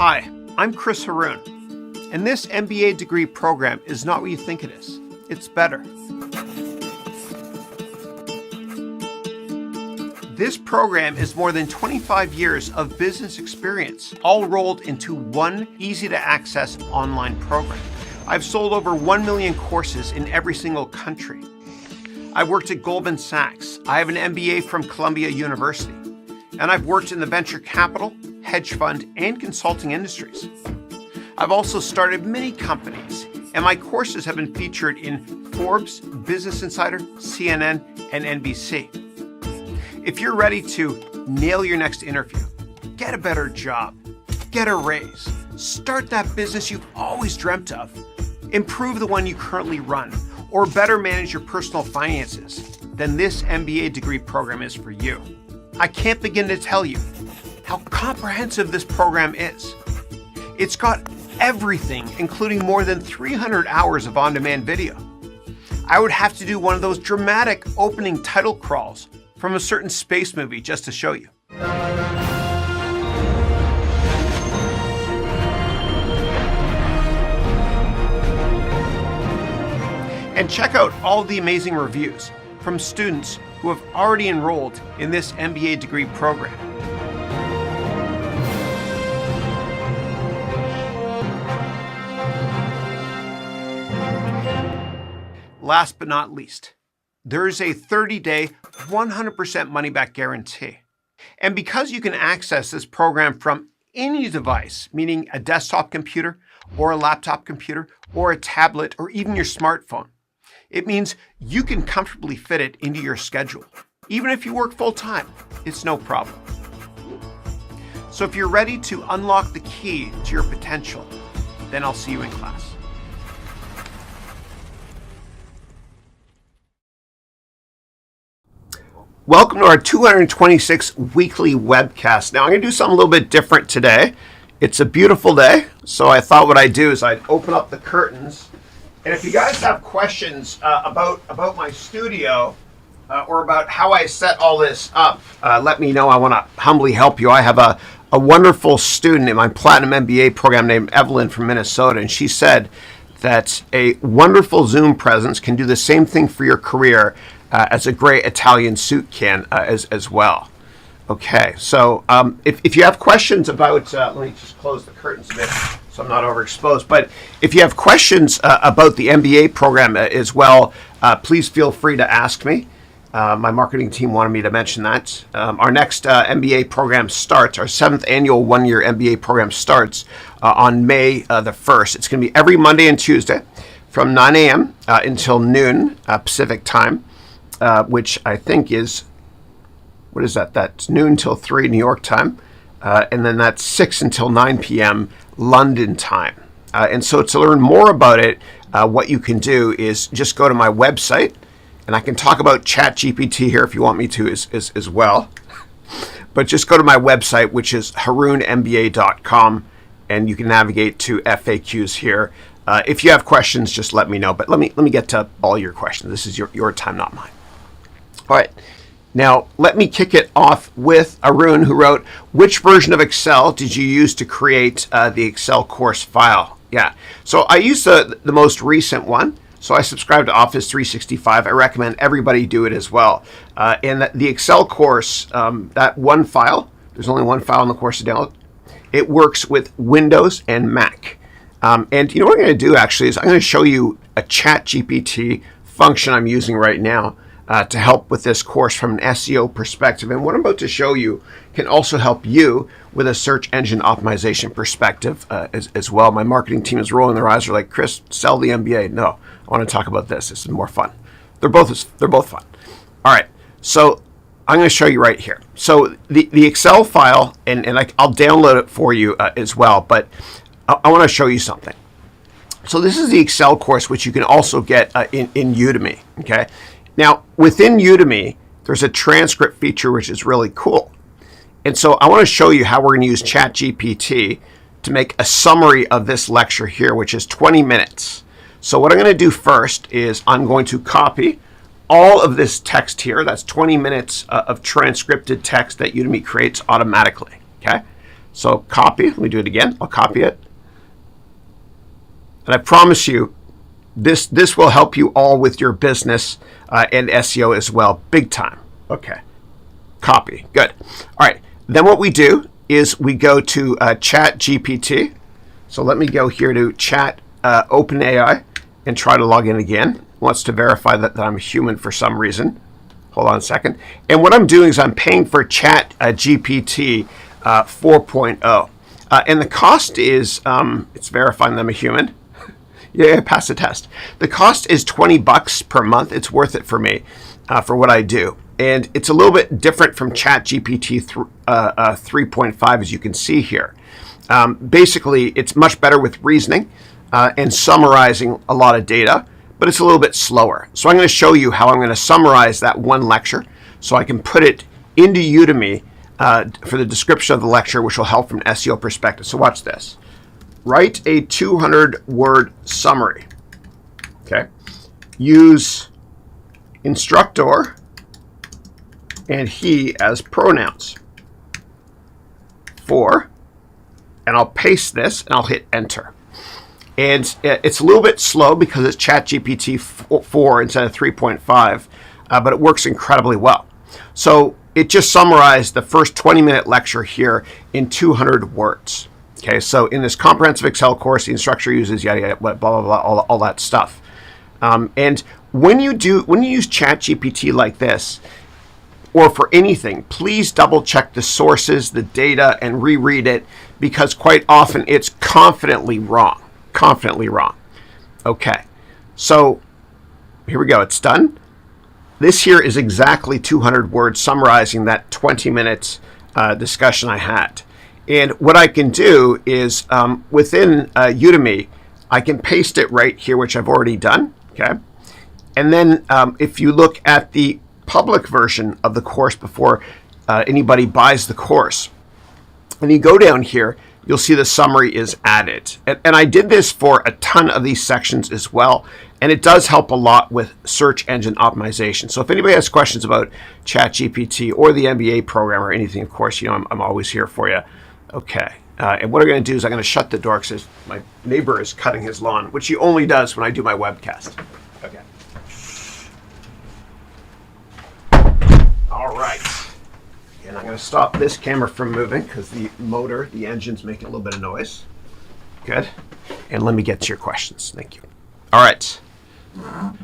Hi, I'm Chris Haroun, and this MBA degree program is not what you think it is. It's better. This program is more than 25 years of business experience, all rolled into one easy-to-access online program. I've sold over 1 million courses in every single country. I've worked at Goldman Sachs. I have an MBA from Columbia University, and I've worked in the venture capital, hedge fund, and consulting industries. I've also started many companies, and my courses have been featured in Forbes, Business Insider, CNN, and NBC. If you're ready to nail your next interview, get a better job, get a raise, start that business you've always dreamt of, improve the one you currently run, or better manage your personal finances, then this MBA degree program is for you. I can't begin to tell you how comprehensive this program is. It's got everything, including more than 300 hours of on-demand video. I would have to do one of those dramatic opening title crawls from a certain space movie just to show you. And check out all the amazing reviews from students who have already enrolled in this MBA degree program. Last but not least, there is a 30-day, 100% money-back guarantee. And because you can access this program from any device, meaning a desktop computer or a laptop computer or a tablet or even your smartphone, it means you can comfortably fit it into your schedule. Even if you work full-time, it's no problem. So if you're ready to unlock the key to your potential, then I'll see you in class. Welcome to our 226 weekly webcast. Now I'm going to do something a little bit different today. It's a beautiful day, so I thought what I'd do is I'd open up the curtains. And if you guys have questions about my studio or about how I set all this up, let me know. I want to humbly help you. I have a wonderful student in my Platinum MBA program named Evelyn from Minnesota, and she said that a wonderful Zoom presence can do the same thing for your career as a great Italian suit can as well. Okay, so if you have questions about, let me just close the curtains a bit so I'm not overexposed, but if you have questions about the MBA program as well, please feel free to ask me. My marketing team wanted me to mention that. Our next MBA program starts, our 7th annual one-year MBA program starts on May the 1st. It's going to be every Monday and Tuesday from 9 a.m. Until noon Pacific time. Which I think is, what is that? That's noon till 3 New York time. And then that's 6 until 9 p.m. London time. And so to learn more about it, what you can do is just go to my website, and I can talk about ChatGPT here if you want me to as well. But just go to my website, which is harounmba.com, and you can navigate to FAQs here. If you have questions, just let me know. But let me get to all your questions. This is your time, not mine. All right, now let me kick it off with Haroun, who wrote, which version of Excel did you use to create the Excel course file? Yeah, so I used the most recent one. So I subscribe to Office 365. I recommend everybody do it as well. And the Excel course, that one file, there's only one file in the course to download. It works with Windows and Mac. And you know what I'm going to do actually is I'm going to show you a ChatGPT function I'm using right now to help with this course from an SEO perspective. And what I'm about to show you can also help you with a search engine optimization perspective as well. My marketing team is rolling their eyes. They're like, Chris, sell the MBA. No, I want to talk about this. This is more fun. They're both fun. All right, so I'm going to show you right here. So the Excel file, and I'll download it for you as well, but I want to show you something. So this is the Excel course, which you can also get in Udemy, okay? Now, within Udemy, there's a transcript feature, which is really cool. And so I want to show you how we're going to use ChatGPT to make a summary of this lecture here, which is 20 minutes. So what I'm going to do first is I'm going to copy all of this text here. That's 20 minutes of transcripted text that Udemy creates automatically, okay? So copy, let me do it again. I'll copy it. And I promise you, this will help you all with your business and SEO as well, big time. Okay, copy, good. All right, then what we do is we go to ChatGPT. So let me go here to Chat OpenAI and try to log in again. It wants to verify that I'm a human for some reason. Hold on a second. And what I'm doing is I'm paying for ChatGPT 4.0. And the cost is, it's verifying that I'm a human. Yeah, pass the test. The cost is $20 per month. It's worth it for me for what I do. And it's a little bit different from ChatGPT 3.5, as you can see here. Basically, it's much better with reasoning and summarizing a lot of data, but it's a little bit slower. So I'm going to show you how I'm going to summarize that one lecture so I can put it into Udemy for the description of the lecture, which will help from an SEO perspective. So watch this. Write a 200-word summary. Okay. Use instructor and he as pronouns. And I'll paste this and I'll hit enter. And it's a little bit slow because it's ChatGPT 4 instead of 3.5, but it works incredibly well. So it just summarized the first 20-minute lecture here in 200 words. Okay, so in this comprehensive Excel course, the instructor uses yada yada blah blah blah, all that stuff. And when you use ChatGPT like this, or for anything, please double check the sources, the data, and reread it, because quite often it's confidently wrong. Confidently wrong. Okay, so here we go. It's done. This here is exactly 200 words summarizing that 20-minute discussion I had. And what I can do is within Udemy, I can paste it right here, which I've already done. Okay, and then if you look at the public version of the course before anybody buys the course, and you go down here, you'll see the summary is added. And I did this for a ton of these sections as well, and it does help a lot with search engine optimization. So if anybody has questions about ChatGPT or the MBA program or anything, of course, I'm always here for you. Okay, and what I'm going to do is I'm going to shut the door because my neighbor is cutting his lawn, which he only does when I do my webcast. Okay. All right. And I'm going to stop this camera from moving because the engine's making a little bit of noise. Good. And let me get to your questions. Thank you. All right. All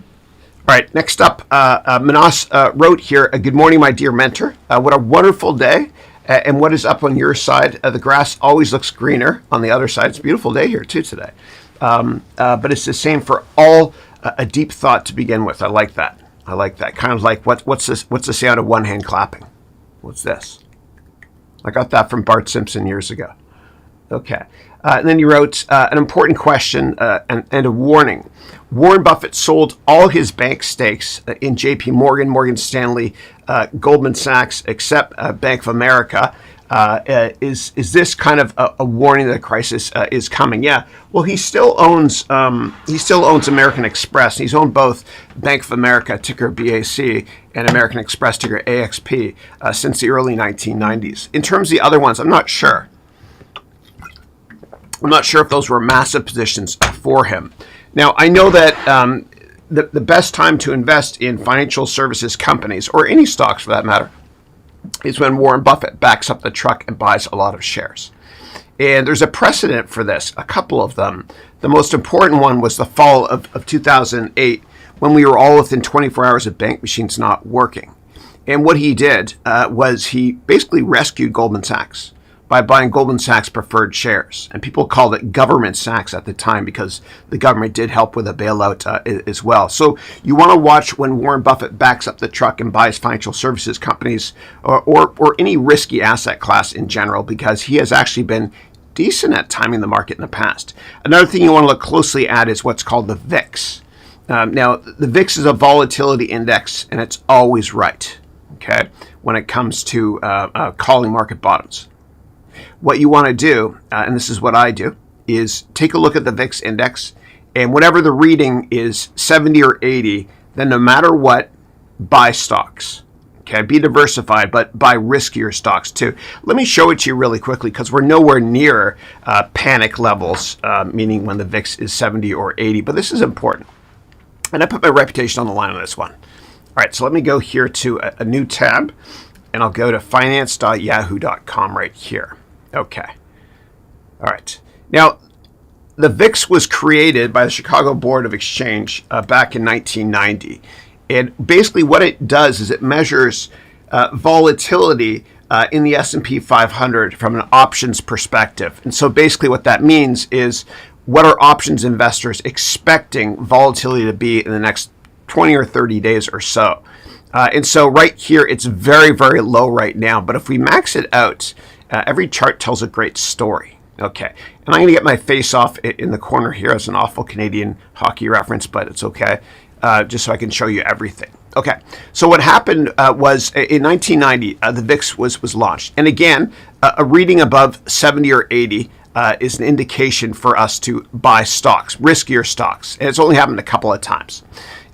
right. Next up, Manas wrote here, good morning, my dear mentor. What a wonderful day. And what is up on your side? The grass always looks greener on the other side. It's a beautiful day here too today. But it's the same for all. A deep thought to begin with. I like that. I like that. Kind of like what's this? What's the sound of one hand clapping? What's this? I got that from Bart Simpson years ago. Okay. And then you wrote an important question and a warning. Warren Buffett sold all his bank stakes in JP Morgan, Morgan Stanley, Goldman Sachs, except Bank of America. Is this kind of a warning that a crisis is coming? Yeah. Well, he still owns American Express. He's owned both Bank of America, ticker BAC, and American Express, ticker AXP, since the early 1990s. In terms of the other ones, I'm not sure. I'm not sure if those were massive positions for him. Now, I know that the best time to invest in financial services companies, or any stocks for that matter, is when Warren Buffett backs up the truck and buys a lot of shares. And there's a precedent for this, a couple of them. The most important one was the fall of 2008, when we were all within 24 hours of bank machines not working. And what he did was he basically rescued Goldman Sachs by buying Goldman Sachs preferred shares. And people called it government Sachs at the time because the government did help with a bailout as well. So you want to watch when Warren Buffett backs up the truck and buys financial services companies or any risky asset class in general, because he has actually been decent at timing the market in the past. Another thing you want to look closely at is what's called the VIX. Now, the VIX is a volatility index, and it's always right, okay, when it comes to calling market bottoms. What you want to do, and this is what I do, is take a look at the VIX index, and whatever the reading is 70 or 80, then no matter what, buy stocks. Okay, be diversified, but buy riskier stocks too. Let me show it to you really quickly because we're nowhere near panic levels, meaning when the VIX is 70 or 80, but this is important. And I put my reputation on the line on this one. All right, so let me go here to a new tab, and I'll go to finance.yahoo.com right here. Okay. All right. Now, the VIX was created by the Chicago Board of Exchange back in 1990. And basically what it does is it measures volatility in the S&P 500 from an options perspective. And so basically what that means is what are options investors expecting volatility to be in the next 20 or 30 days or so. And so right here, it's very, very low right now. But if we max it out, every chart tells a great story. Okay, and I'm going to get my face off in the corner here as an awful Canadian hockey reference, but it's okay. Just so I can show you everything. Okay, so what happened was in 1990, the VIX was launched. And again, a reading above 70 or 80 is an indication for us to buy stocks, riskier stocks. And it's only happened a couple of times.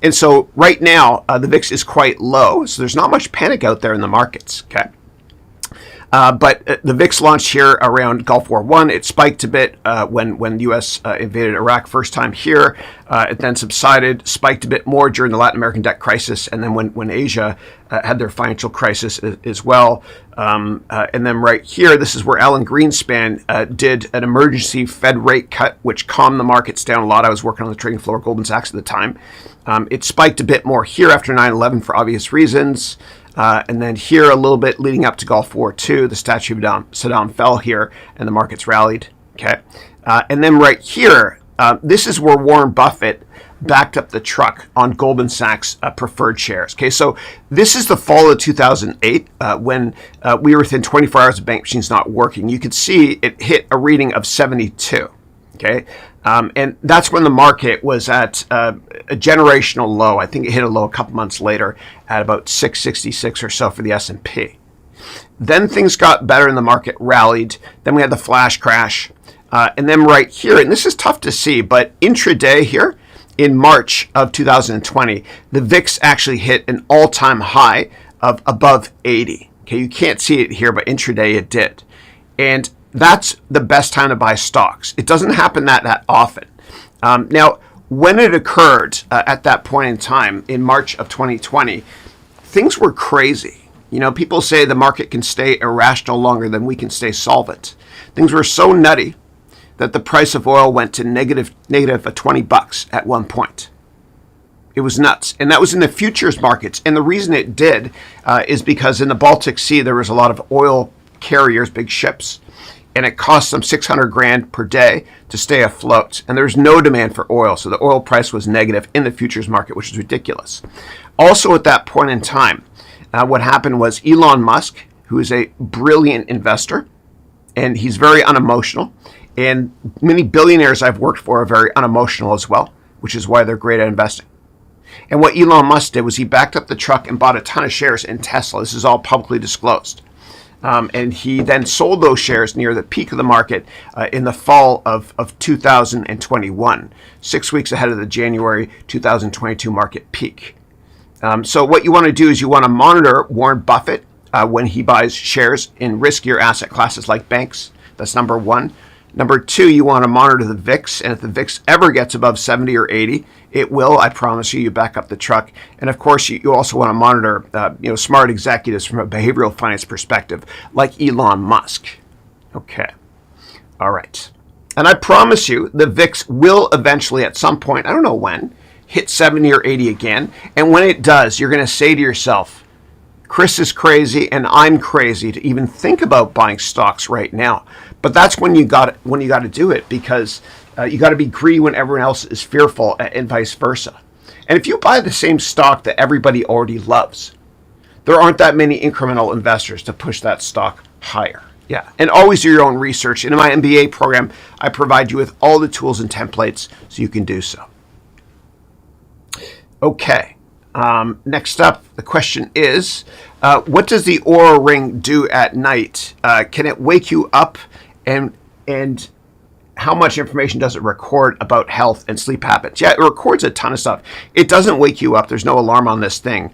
And so right now, the VIX is quite low, so there's not much panic out there in the markets, okay? But the VIX launched here around Gulf War I. It spiked a bit when the U.S. Invaded Iraq first time here. It then subsided, spiked a bit more during the Latin American debt crisis, and then when Asia had their financial crisis as well. And then right here, this is where Alan Greenspan did an emergency Fed rate cut, which calmed the markets down a lot. I was working on the trading floor at Goldman Sachs at the time. It spiked a bit more here after 9/11 for obvious reasons. And then here a little bit leading up to Gulf War II, the statue of Saddam fell here and the markets rallied. Okay, and then right here, this is where Warren Buffett backed up the truck on Goldman Sachs preferred shares. Okay, so this is the fall of 2008 when we were within 24 hours of bank machines not working. You could see it hit a reading of 72. Okay, and that's when the market was at a generational low. I think it hit a low a couple months later at about 666 or so for the S&P. Then things got better and the market rallied. Then we had the flash crash. And then right here, and this is tough to see, but intraday here in March of 2020, the VIX actually hit an all-time high of above 80. Okay, you can't see it here, but intraday it did. And that's the best time to buy stocks. It doesn't happen that often. Now, when it occurred at that point in time in March of 2020, things were crazy. You know, people say the market can stay irrational longer than we can stay solvent. Things were so nutty that the price of oil went to negative $20 at one point. It was nuts. And that was in the futures markets. And the reason it did is because in the Baltic Sea, there was a lot of oil carriers, big ships, and it cost them 600 grand per day to stay afloat. And there's no demand for oil. So the oil price was negative in the futures market, which is ridiculous. Also at that point in time, what happened was Elon Musk, who is a brilliant investor, and he's very unemotional. And many billionaires I've worked for are very unemotional as well, which is why they're great at investing. And what Elon Musk did was he backed up the truck and bought a ton of shares in Tesla. This is all publicly disclosed. And he then sold those shares near the peak of the market in the fall of 2021, 6 weeks ahead of the January 2022 market peak. So what you want to do is you want to monitor Warren Buffett when he buys shares in riskier asset classes like banks. That's number one. Number two, you want to monitor the VIX, and if the VIX ever gets above 70 or 80, it will, I promise you, you back up the truck. And of course, you also want to monitor smart executives from a behavioral finance perspective, like Elon Musk. Okay, all right. And I promise you, the VIX will eventually, at some point, I don't know when, hit 70 or 80 again. And when it does, you're going to say to yourself, Chris is crazy and I'm crazy to even think about buying stocks right now. But that's when you got to do it, because you got to be greedy when everyone else is fearful, and vice versa. And if you buy the same stock that everybody already loves, there aren't that many incremental investors to push that stock higher. Yeah, and always do your own research. In my MBA program, I provide you with all the tools and templates so you can do so. Okay. Next up, the question is, what does the Oura Ring do at night? Can it wake you up and how much information does it record about health and sleep habits? Yeah, it records a ton of stuff. It doesn't wake you up. There's no alarm on this thing.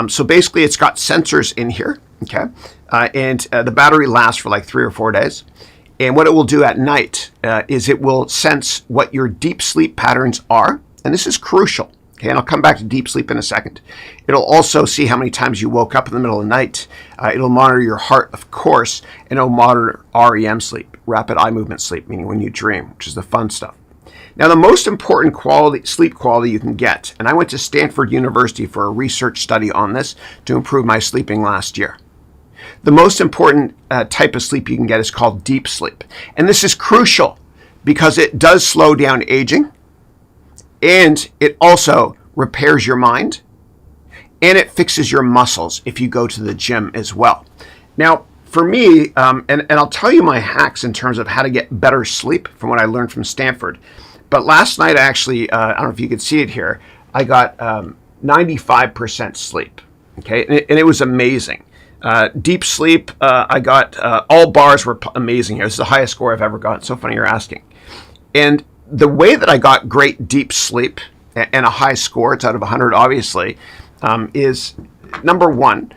So basically, it's got sensors in here, okay? And the battery lasts for like 3 or 4 days. And what it will do at night is it will sense what your deep sleep patterns are. And this is crucial. Okay, and I'll come back to deep sleep in a second. It'll also see how many times you woke up in the middle of the night. It'll monitor your heart, of course, and it'll monitor REM sleep, rapid eye movement sleep, meaning when you dream, which is the fun stuff. Now, the most important sleep quality you can get, and I went to Stanford University for a research study on this to improve my sleeping last year. The most important type of sleep you can get is called deep sleep. And this is crucial because it does slow down aging. And it also repairs your mind, and it fixes your muscles if you go to the gym as well. Now, for me, and I'll tell you my hacks in terms of how to get better sleep from what I learned from Stanford. But last night, I actually, I don't know if you could see it here, I got 95% sleep, okay? And it was amazing. Deep sleep, I got, all bars were amazing here. This is the highest score I've ever gotten. So funny you're asking. And the way that I got great deep sleep and a high score, it's out of 100 obviously, is number one,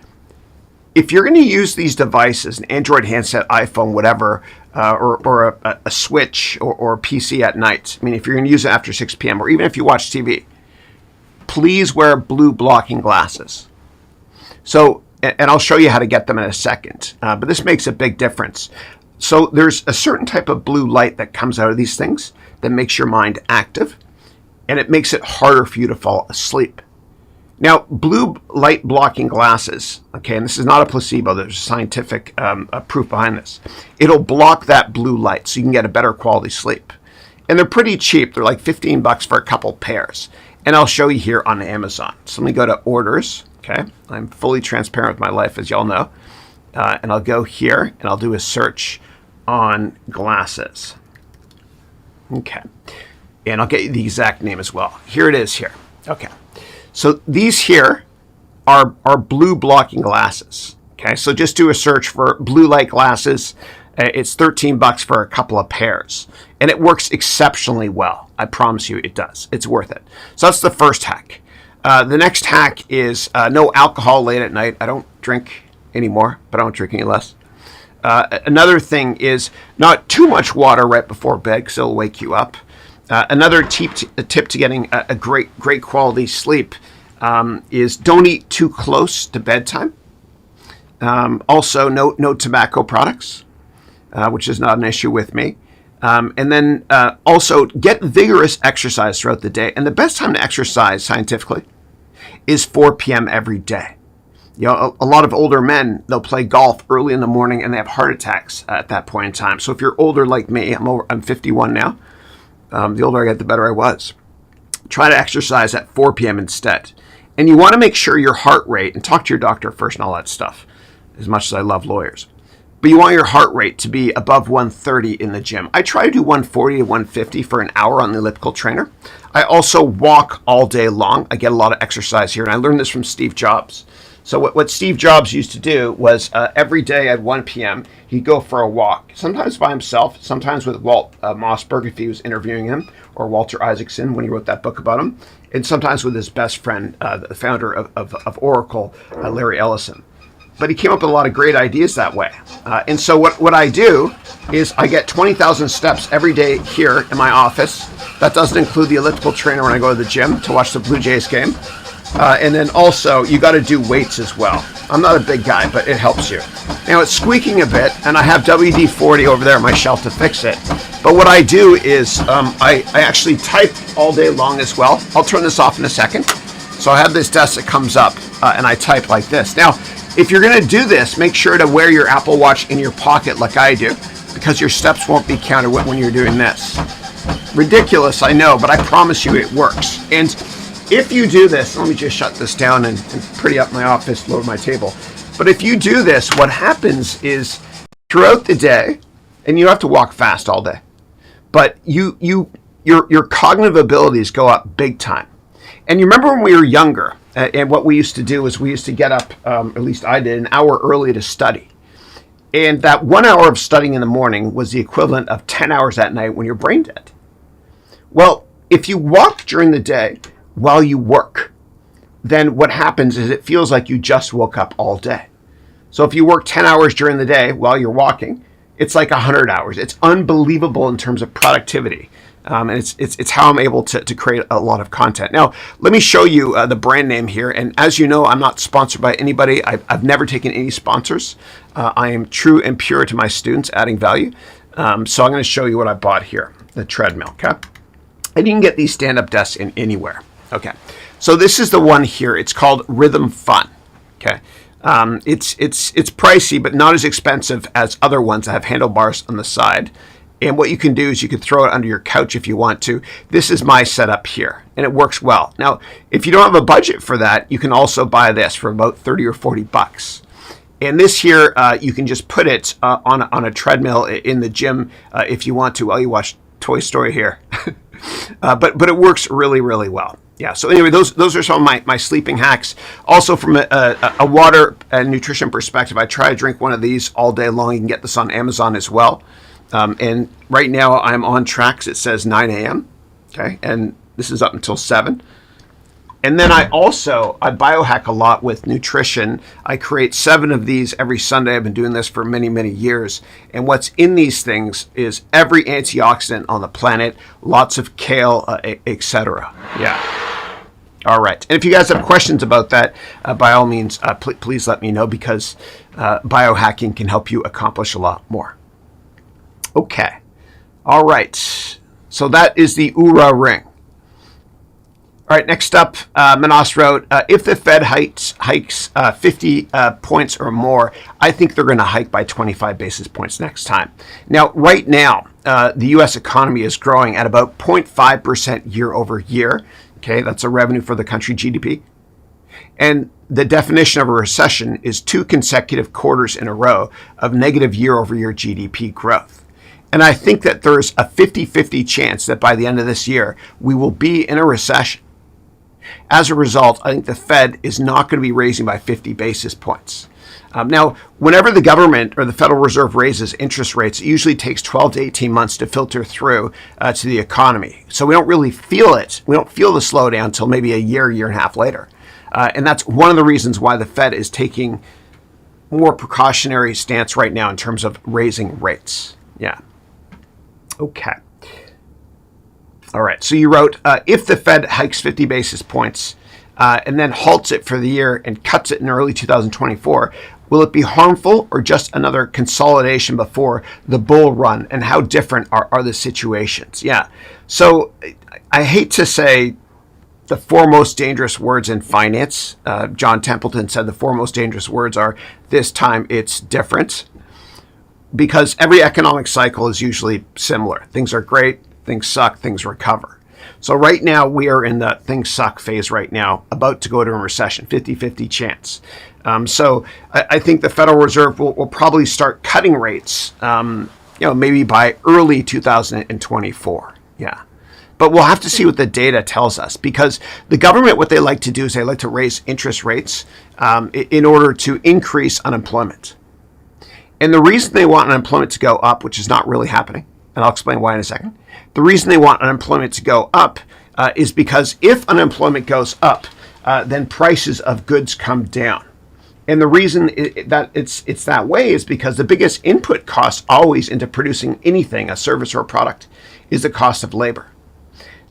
if you're going to use these devices, an Android handset, iPhone, whatever, or a Switch or a PC at night, I mean, if you're going to use it after 6 p.m. or even if you watch TV, please wear blue blocking glasses. So, and I'll show you how to get them in a second, but this makes a big difference. So there's a certain type of blue light that comes out of these things that makes your mind active, and it makes it harder for you to fall asleep. Now, blue light blocking glasses, okay, and this is not a placebo, there's scientific proof behind this. It'll block that blue light so you can get a better quality sleep. And they're pretty cheap. They're like $15 for a couple pairs. And I'll show you here on Amazon. So let me go to orders, okay? I'm fully transparent with my life, as y'all know. And I'll go here and I'll do a search on glasses. Okay. And I'll get you the exact name as well. Here it is here. Okay. So these here are blue blocking glasses. Okay. So just do a search for blue light glasses. It's $13 for a couple of pairs. And it works exceptionally well. I promise you it does. It's worth it. So that's the first hack. The next hack is no alcohol late at night. I don't drink anymore, but I don't drink any less. Another thing is not too much water right before bed because it'll wake you up. Another tip to getting a great quality sleep is don't eat too close to bedtime. Also, no tobacco products, which is not an issue with me. And then also get vigorous exercise throughout the day. And the best time to exercise scientifically is 4 p.m. every day. You know, a lot of older men, they'll play golf early in the morning and they have heart attacks at that point in time. So if you're older like me, I'm 51 now. The older I get, the better I was. Try to exercise at 4 p.m. instead. And you want to make sure your heart rate, and talk to your doctor first and all that stuff, as much as I love lawyers. But you want your heart rate to be above 130 in the gym. I try to do 140 to 150 for an hour on the elliptical trainer. I also walk all day long. I get a lot of exercise here, and I learned this from Steve Jobs. So what Steve Jobs used to do was every day at 1 p.m., he'd go for a walk, sometimes by himself, sometimes with Walt Mossberg if he was interviewing him, or Walter Isaacson when he wrote that book about him, and sometimes with his best friend, the founder of Oracle, Larry Ellison. But he came up with a lot of great ideas that way. And so what I do is I get 20,000 steps every day here in my office. That doesn't include the elliptical trainer when I go to the gym to watch the Blue Jays game. And then also, you got to do weights as well. I'm not a big guy, but it helps you. Now, it's squeaking a bit, and I have WD-40 over there on my shelf to fix it. But what I do is I actually type all day long as well. I'll turn this off in a second. So I have this desk that comes up, and I type like this. Now, if you're going to do this, make sure to wear your Apple Watch in your pocket like I do, because your steps won't be counted when you're doing this. Ridiculous, I know, but I promise you it works. And if you do this, let me just shut this down and pretty up my office, lower my table. But if you do this, what happens is throughout the day, and you don't have to walk fast all day, but your cognitive abilities go up big time. And you remember when we were younger, and what we used to do is we used to get up, at least I did, an hour early to study. And that 1 hour of studying in the morning was the equivalent of 10 hours at night when you're brain dead. Well, if you walk during the day while you work, then what happens is it feels like you just woke up all day. So if you work 10 hours during the day while you're walking, it's like 100 hours. It's unbelievable in terms of productivity. And it's how I'm able to create a lot of content. Now, let me show you the brand name here. And as you know, I'm not sponsored by anybody. I've never taken any sponsors. I am true and pure to my students, adding value. So I'm going to show you what I bought here, the treadmill, okay? And you can get these stand-up desks in anywhere, okay? So this is the one here. It's called Rhythm Fun, okay? It's pricey, but not as expensive as other ones that have handlebars on the side. And what you can do is you can throw it under your couch if you want to. This is my setup here, and it works well. Now, if you don't have a budget for that, you can also buy this for about 30 or 40 bucks. And this here, you can just put it on a treadmill in the gym if you want to while you watch Toy Story here. But it works really, really well. Yeah, so anyway, those are some of my sleeping hacks. Also, from a water and nutrition perspective, I try to drink one of these all day long. You can get this on Amazon as well. And right now I'm on track. It says 9 a.m. Okay, and this is up until 7. And then I biohack a lot with nutrition. I create 7 of these every Sunday. I've been doing this for many, many years. And what's in these things is every antioxidant on the planet, lots of kale, etc. Yeah. All right. And if you guys have questions about that, by all means, please let me know, because biohacking can help you accomplish a lot more. Okay. All right. So that is the Oura Ring. All right, next up, Manas wrote, if the Fed hikes 50 points or more, I think they're going to hike by 25 basis points next time. Now, right now, the U.S. economy is growing at about 0.5% year over year. Okay, that's a revenue for the country, GDP. And the definition of a recession is 2 consecutive quarters in a row of negative year over year GDP growth. And I think that there's a 50-50 chance that by the end of this year, we will be in a recession. As a result, I think the Fed is not going to be raising by 50 basis points. Now, whenever the government or the Federal Reserve raises interest rates, it usually takes 12 to 18 months to filter through to the economy. So we don't really feel it. We don't feel the slowdown until maybe a year and a half later. And that's one of the reasons why the Fed is taking more precautionary stance right now in terms of raising rates. Yeah. Okay. All right. So you wrote, if the Fed hikes 50 basis points and then halts it for the year and cuts it in early 2024, will it be harmful or just another consolidation before the bull run? And how different are the situations? Yeah. So I hate to say the 4 most dangerous words in finance. John Templeton said the 4 most dangerous words are, this time it's different. Because every economic cycle is usually similar. Things are great, things suck, things recover. So right now we are in the things suck phase right now, about to go to a recession, 50-50 chance. So I think the Federal Reserve will probably start cutting rates, maybe by early 2024. Yeah. But we'll have to see what the data tells us, because the government, what they like to do is they like to raise interest rates in order to increase unemployment. And the reason they want unemployment to go up, which is not really happening, and I'll explain why in a second. The reason they want unemployment to go up is because if unemployment goes up, then prices of goods come down. And the reason that it's that way is because the biggest input cost always into producing anything, a service or a product, is the cost of labor.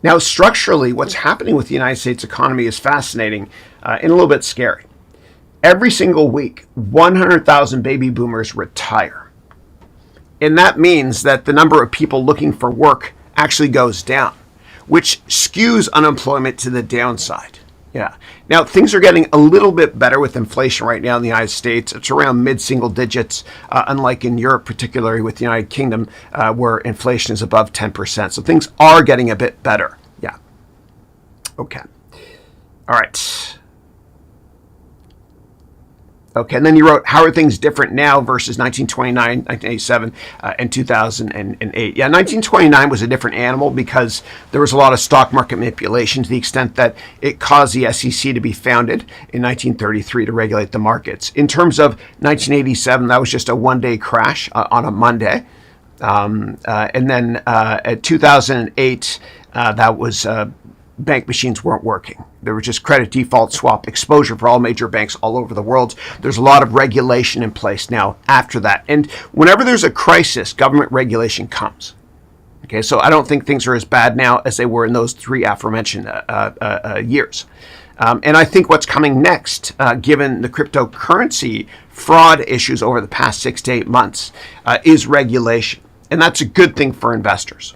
Now, structurally, what's happening with the United States economy is fascinating and a little bit scary. Every single week, 100,000 baby boomers retire. And that means that the number of people looking for work actually goes down, which skews unemployment to the downside. Yeah. Now, things are getting a little bit better with inflation right now in the United States. It's around mid-single digits, unlike in Europe, particularly with the United Kingdom, where inflation is above 10%. So things are getting a bit better. Yeah. Okay. All right. Okay, and then you wrote, how are things different now versus 1929, 1987, and 2008? Yeah, 1929 was a different animal because there was a lot of stock market manipulation to the extent that it caused the SEC to be founded in 1933 to regulate the markets. In terms of 1987, that was just a one-day crash on a Monday. And then at 2008, that was bank machines weren't working. There was just credit default swap exposure for all major banks all over the world. There's a lot of regulation in place now after that. And whenever there's a crisis, government regulation comes. Okay, so I don't think things are as bad now as they were in those three aforementioned years. And I think what's coming next, given the cryptocurrency fraud issues over the past 6 to 8 months, is regulation. And that's a good thing for investors.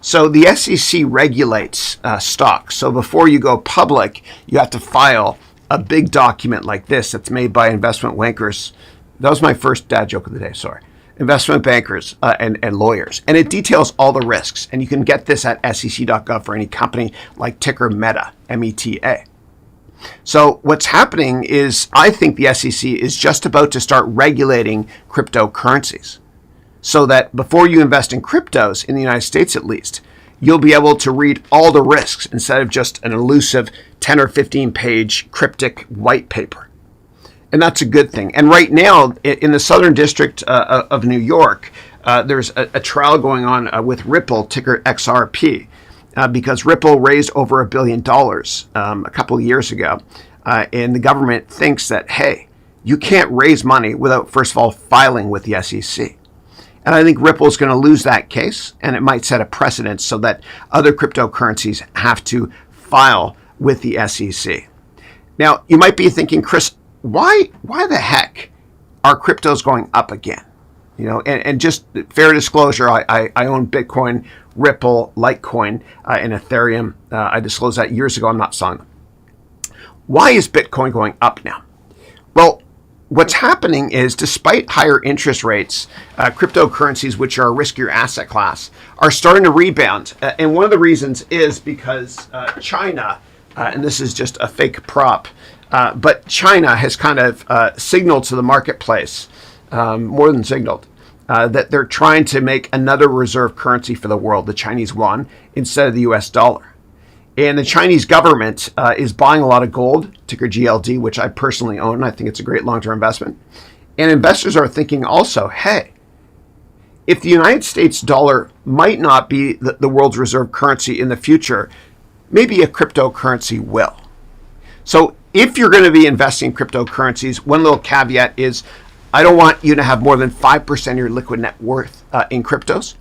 So the SEC regulates stocks. So before you go public, you have to file a big document like this that's made by investment bankers. That was my first dad joke of the day, sorry. Investment bankers and lawyers. And it details all the risks. And you can get this at sec.gov for any company like ticker Meta, META. So what's happening is I think the SEC is just about to start regulating cryptocurrencies, so that before you invest in cryptos, in the United States at least, you'll be able to read all the risks instead of just an elusive 10 or 15 page cryptic white paper. And that's a good thing. And right now, in the Southern District of New York, there's a trial going on with Ripple, ticker XRP, because Ripple raised over $1 billion a couple of years ago. And the government thinks that, hey, you can't raise money without, first of all, filing with the SEC. And I think Ripple is going to lose that case, and it might set a precedent so that other cryptocurrencies have to file with the SEC. Now, you might be thinking, Chris, why the heck are cryptos going up again? You know, and just fair disclosure, I own Bitcoin, Ripple, Litecoin, and Ethereum. I disclosed that years ago. I'm not selling them. Why is Bitcoin going up now? Well, what's happening is, despite higher interest rates, cryptocurrencies, which are a riskier asset class, are starting to rebound. And one of the reasons is because China, and this is just a fake prop, but China has kind of signaled to the marketplace, more than signaled, that they're trying to make another reserve currency for the world, the Chinese yuan, instead of the US dollar. And the Chinese government is buying a lot of gold, ticker GLD, which I personally own. I think it's a great long-term investment. And investors are thinking also, hey, if the United States dollar might not be the world's reserve currency in the future, maybe a cryptocurrency will. So if you're going to be investing in cryptocurrencies, one little caveat is, I don't want you to have more than 5% of your liquid net worth in cryptos.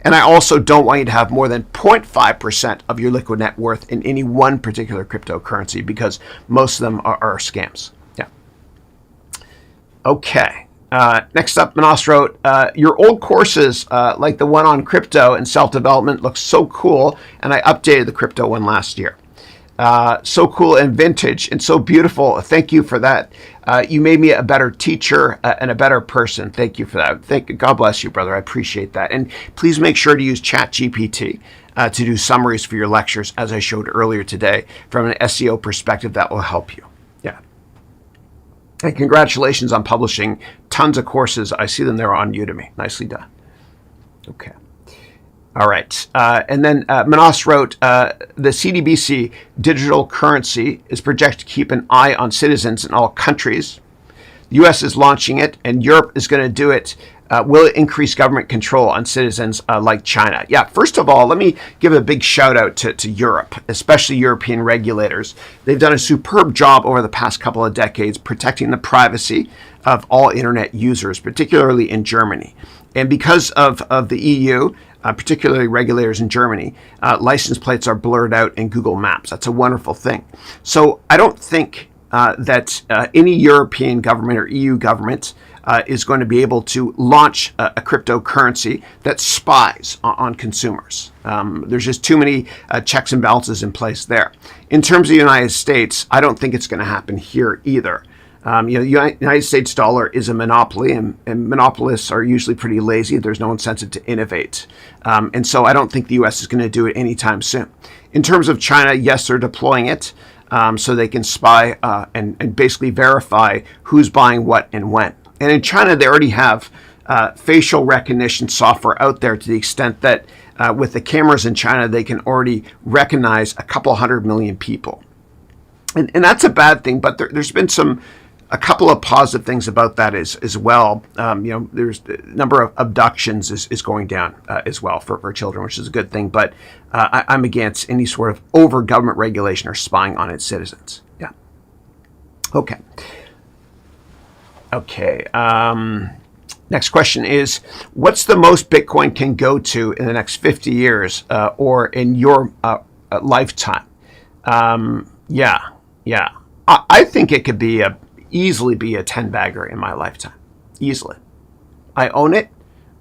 And I also don't want you to have more than 0.5% of your liquid net worth in any one particular cryptocurrency, because most of them are scams. Yeah. Okay. Next up, Manas wrote, your old courses, like the one on crypto and self-development, look so cool, and I updated the crypto one last year. So cool and vintage and so beautiful. Thank you for that. You made me a better teacher and a better person. Thank you for that. God bless you, brother. I appreciate that. And please make sure to use ChatGPT to do summaries for your lectures, as I showed earlier today, from an SEO perspective. That will help you. Yeah. And congratulations on publishing tons of courses. I see them there on Udemy. Nicely done. Okay. All right. And then Manas wrote, the CDBC digital currency is projected to keep an eye on citizens in all countries. The U.S. is launching it, and Europe is going to do it. Will it increase government control on citizens like China? Yeah, first of all, let me give a big shout out to Europe, especially European regulators. They've done a superb job over the past couple of decades protecting the privacy of all internet users, particularly in Germany. And because of the EU, particularly regulators in Germany, license plates are blurred out in Google Maps. That's a wonderful thing. So I don't think that any European government or EU government is going to be able to launch a cryptocurrency that spies on consumers. There's just too many checks and balances in place there. In terms of the United States, I don't think it's going to happen here either. The United States dollar is a monopoly, and monopolists are usually pretty lazy. There's no incentive to innovate. And so I don't think the U.S. is going to do it anytime soon. In terms of China, yes, they're deploying it. so they can spy and basically verify who's buying what and when. And in China, they already have facial recognition software out there to the extent that with the cameras in China, they can already recognize a couple 100 million people. And that's a bad thing, but there's been a couple of positive things about that as well. There's the number of abductions is going down as well for children, which is a good thing. But I'm against any sort of over government regulation or spying on its citizens. Yeah. Okay. Next question is, what's the most Bitcoin can go to in the next 50 years or in your lifetime? I think it could easily be a 10-bagger in my lifetime. Easily. I own it.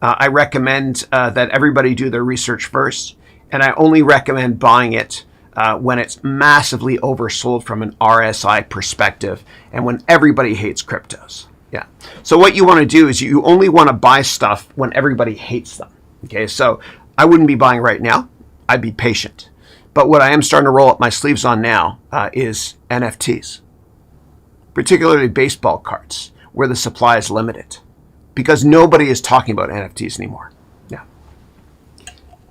I recommend that everybody do their research first. And I only recommend buying it when it's massively oversold from an RSI perspective and when everybody hates cryptos. Yeah. So what you want to do is you only want to buy stuff when everybody hates them. Okay. So I wouldn't be buying right now. I'd be patient. But what I am starting to roll up my sleeves on now is NFTs, particularly baseball cards, where the supply is limited, because nobody is talking about NFTs anymore. Yeah.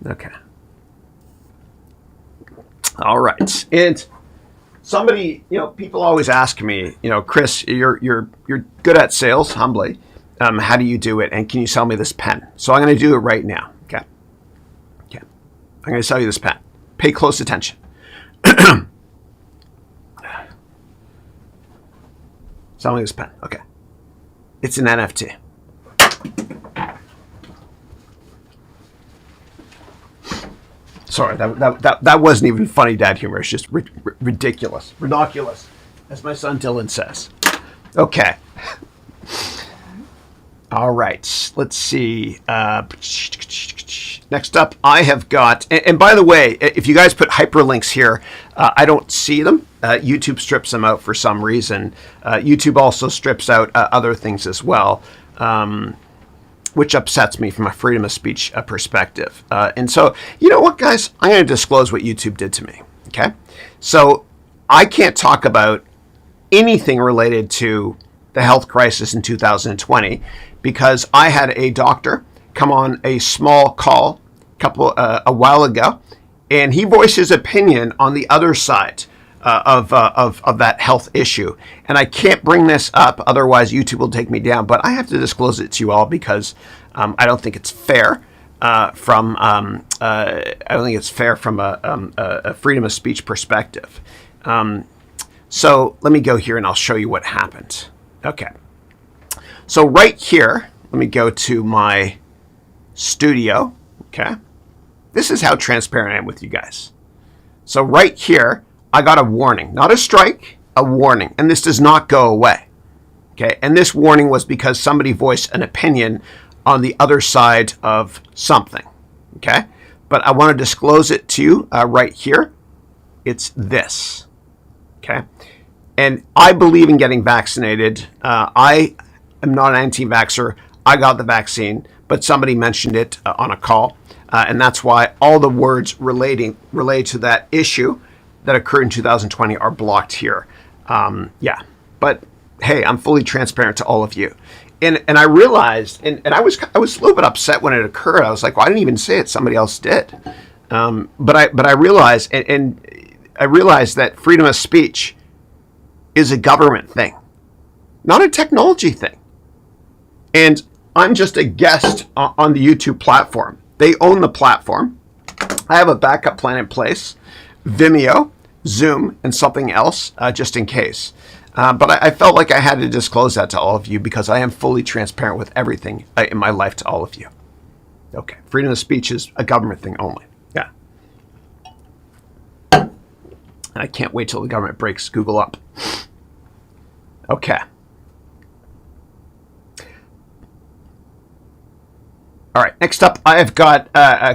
Okay. All right. And somebody, people always ask me, Chris, you're good at sales, humbly. How do you do it? And can you sell me this pen? So I'm going to do it right now. Okay. I'm going to sell you this pen. Pay close attention. Sell me this pen. Okay. It's an NFT. Sorry, that wasn't even funny dad humor. It's just ridiculous. Ridiculous, as my son Dylan says. Okay. All right. Let's see. Next up, I have got, and by the way, if you guys put hyperlinks here, I don't see them. YouTube strips them out for some reason. YouTube also strips out other things as well, which upsets me from a freedom of speech perspective. And so, you know what, guys? I'm going to disclose what YouTube did to me. Okay? So I can't talk about anything related to the health crisis in 2020 because I had a doctor come on a small call a while ago, and he voiced his opinion on the other side of that health issue. And I can't bring this up, otherwise YouTube will take me down. But I have to disclose it to you all because I don't think it's fair from a freedom of speech perspective. So let me go here and I'll show you what happened. Okay. So right here, let me go to my studio. Okay. This is how transparent I am with you guys. So right here, I got a warning, not a strike, a warning. And this does not go away. Okay. And this warning was because somebody voiced an opinion on the other side of something. Okay. But I want to disclose it to you right here. It's this. Okay. And I believe in getting vaccinated. I am not an anti-vaxxer. I got the vaccine, but somebody mentioned it on a call. And that's why all the words related to that issue that occurred in 2020 are blocked here. But hey, I'm fully transparent to all of you. And I realized, and I was a little bit upset when it occurred. I was like, well, I didn't even say it. Somebody else did. But I realized, and I realized that freedom of speech is a government thing, not a technology thing. And I'm just a guest on the YouTube platform. They own the platform. I have a backup plan in place, Vimeo, Zoom, and something else just in case. But I felt like I had to disclose that to all of you because I am fully transparent with everything in my life to all of you. Okay, freedom of speech is a government thing only. Yeah. And I can't wait till the government breaks Google up. Okay. All right, next up, I've got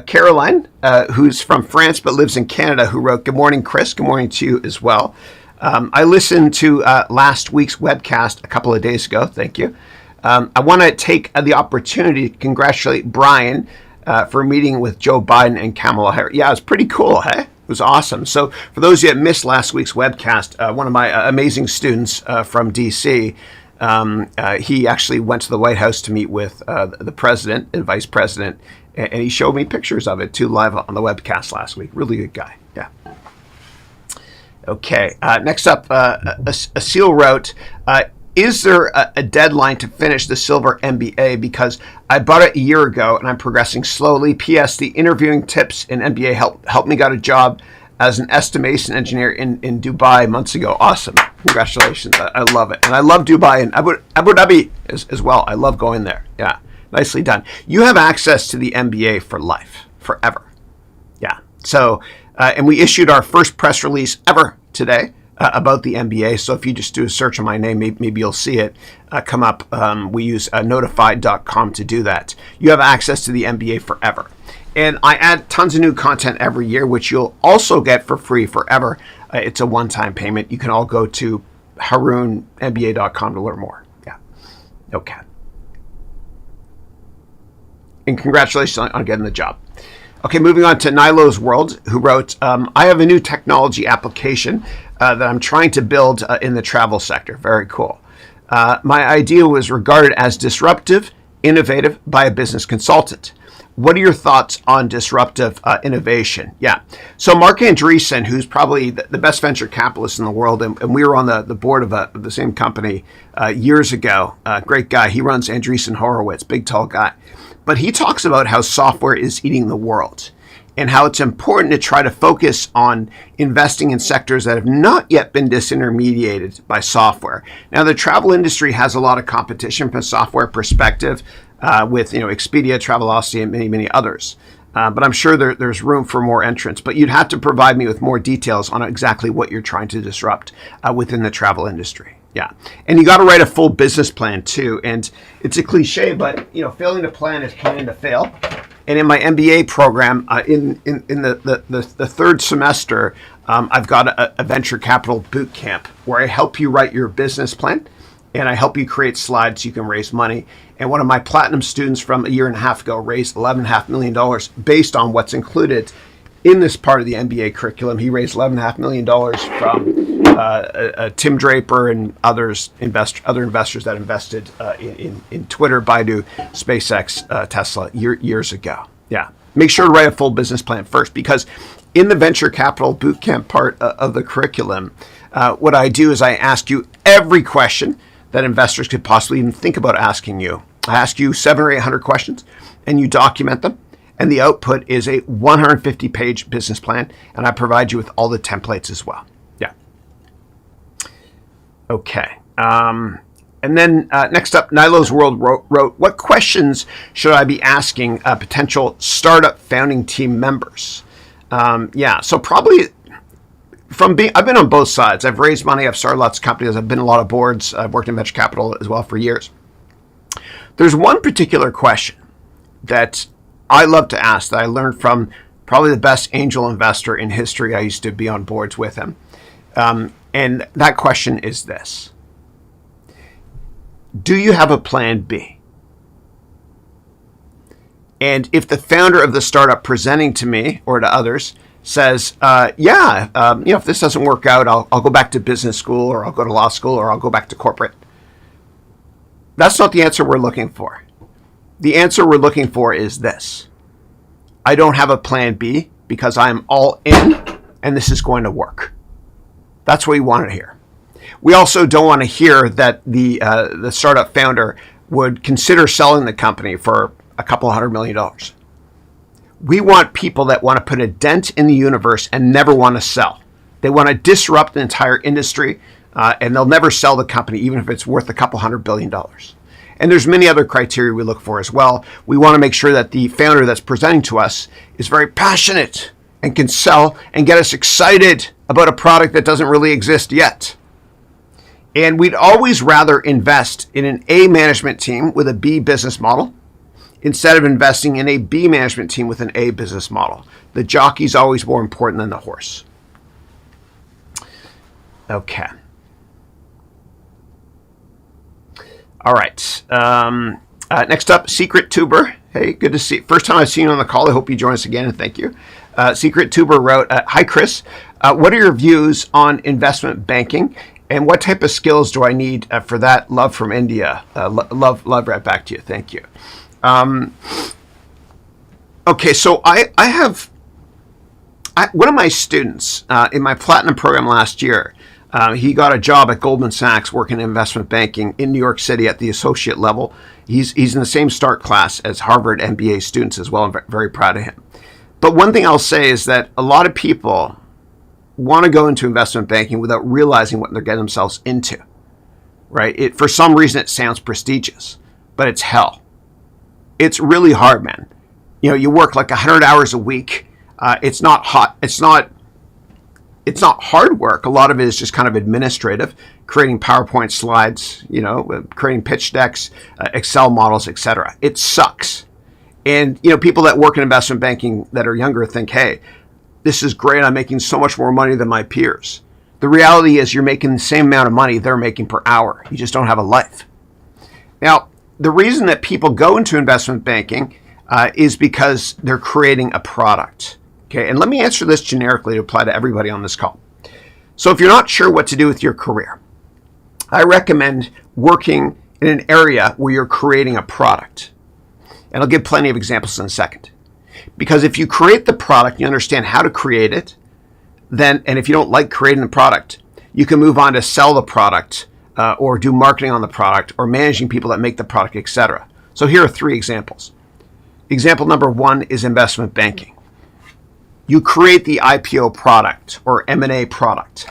Caroline, who's from France but lives in Canada, who wrote, "Good morning, Chris. Good morning to you as well. I listened to last week's webcast a couple of days ago. Thank you. I want to take the opportunity to congratulate Brian for meeting with Joe Biden and Kamala Harris." Yeah, it's pretty cool, hey? It was awesome. So for those of you that missed last week's webcast, one of my amazing students from DC, he actually went to the White House to meet with the president and vice president, and he showed me pictures of it too live on the webcast last week. Really good guy. Yeah. Okay. Next up, Asil wrote, is there a deadline to finish the Silver MBA? Because I bought it a year ago and I'm progressing slowly. P.S. The interviewing tips in MBA helped me got a job as an estimation engineer in Dubai months ago. Awesome. Congratulations. I love it. And I love Dubai and Abu Dhabi as well. I love going there. Yeah. Nicely done. You have access to the MBA for life, forever. Yeah. So, and we issued our first press release ever today about the MBA. So if you just do a search on my name, maybe you'll see it come up. We use notified.com to do that. You have access to the MBA forever. And I add tons of new content every year, which you'll also get for free forever. It's a one-time payment. You can all go to harounmba.com to learn more. Yeah. Okay. And congratulations on getting the job. Okay, moving on to Nilo's World, who wrote, I have a new technology application that I'm trying to build in the travel sector. Very cool. My idea was regarded as disruptive, innovative by a business consultant. What are your thoughts on disruptive innovation? Yeah. So Mark Andreessen, who's probably the best venture capitalist in the world, and we were on the board of the same company years ago. Great guy. He runs Andreessen Horowitz, big, tall guy. But he talks about how software is eating the world and how it's important to try to focus on investing in sectors that have not yet been disintermediated by software. Now, the travel industry has a lot of competition from a software perspective with Expedia, Travelocity, and many, many others. But I'm sure there's room for more entrants. But you'd have to provide me with more details on exactly what you're trying to disrupt within the travel industry. Yeah. And you got to write a full business plan too. And it's a cliche, but failing to plan is planning to fail. And in my MBA program, in the third semester, I've got a venture capital bootcamp where I help you write your business plan and I help you create slides so you can raise money. And one of my platinum students from a year and a half ago raised $11.5 million based on what's included in this part of the MBA curriculum. He raised $11.5 million from Tim Draper and other investors that invested in Twitter, Baidu, SpaceX, Tesla years ago. Yeah. Make sure to write a full business plan first, because in the venture capital bootcamp part of the curriculum, what I do is I ask you every question that investors could possibly even think about asking you. I ask you 700 or 800 questions and you document them. And the output is a 150-page business plan, and I provide you with all the templates as well. Yeah. Okay. And then next up, Nilo's World wrote, what questions should I be asking potential startup founding team members? Yeah, so probably I've been on both sides. I've raised money. I've started lots of companies. I've been on a lot of boards. I've worked in venture capital as well for years. There's one particular question that I love to ask that I learned from probably the best angel investor in history. I used to be on boards with him. And that question is this. Do you have a plan B? And if the founder of the startup presenting to me or to others says, if this doesn't work out, I'll go back to business school, or I'll go to law school, or I'll go back to corporate. That's not the answer we're looking for. The answer we're looking for is this. I don't have a plan B because I'm all in and this is going to work. That's what we want to hear. We also don't want to hear that the startup founder would consider selling the company for a couple $100 million. We want people that want to put a dent in the universe and never want to sell. They want to disrupt the entire industry, and they'll never sell the company, even if it's worth a couple $100 billion. And there's many other criteria we look for as well. We want to make sure that the founder that's presenting to us is very passionate and can sell and get us excited about a product that doesn't really exist yet. And we'd always rather invest in an A management team with a B business model instead of investing in a B management team with an A business model. The jockey's always more important than the horse. Okay. All right. Next up, Secret Tuber. Hey, good to see you. First time I've seen you on the call. I hope you join us again, and thank you. Secret Tuber wrote, hi, Chris. What are your views on investment banking, and what type of skills do I need for that? Love from India. Love right back to you. Thank you. Okay, so I have one of my students in my Platinum program last year. He got a job at Goldman Sachs working in investment banking in New York City at the associate level. He's in the same start class as Harvard MBA students as well. I'm very proud of him. But one thing I'll say is that a lot of people want to go into investment banking without realizing what they're getting themselves into, right? For some reason, it sounds prestigious, but it's hell. It's really hard, man. You know, you work like 100 hours a week. It's not hot. It's not hard work. A lot of it is just kind of administrative, creating PowerPoint slides, you know, creating pitch decks, Excel models, etc. It sucks. And, you know, people that work in investment banking that are younger think, hey, this is great. I'm making so much more money than my peers. The reality is you're making the same amount of money they're making per hour. You just don't have a life. Now, the reason that people go into investment banking is because they're creating a product. Okay, and let me answer this generically to apply to everybody on this call. So if you're not sure what to do with your career, I recommend working in an area where you're creating a product. And I'll give plenty of examples in a second. Because if you create the product, you understand how to create it, then, and if you don't like creating the product, you can move on to sell the product or do marketing on the product or managing people that make the product, etc. So here are 3 examples. Example number 1 is investment banking. You create the IPO product or M&A product.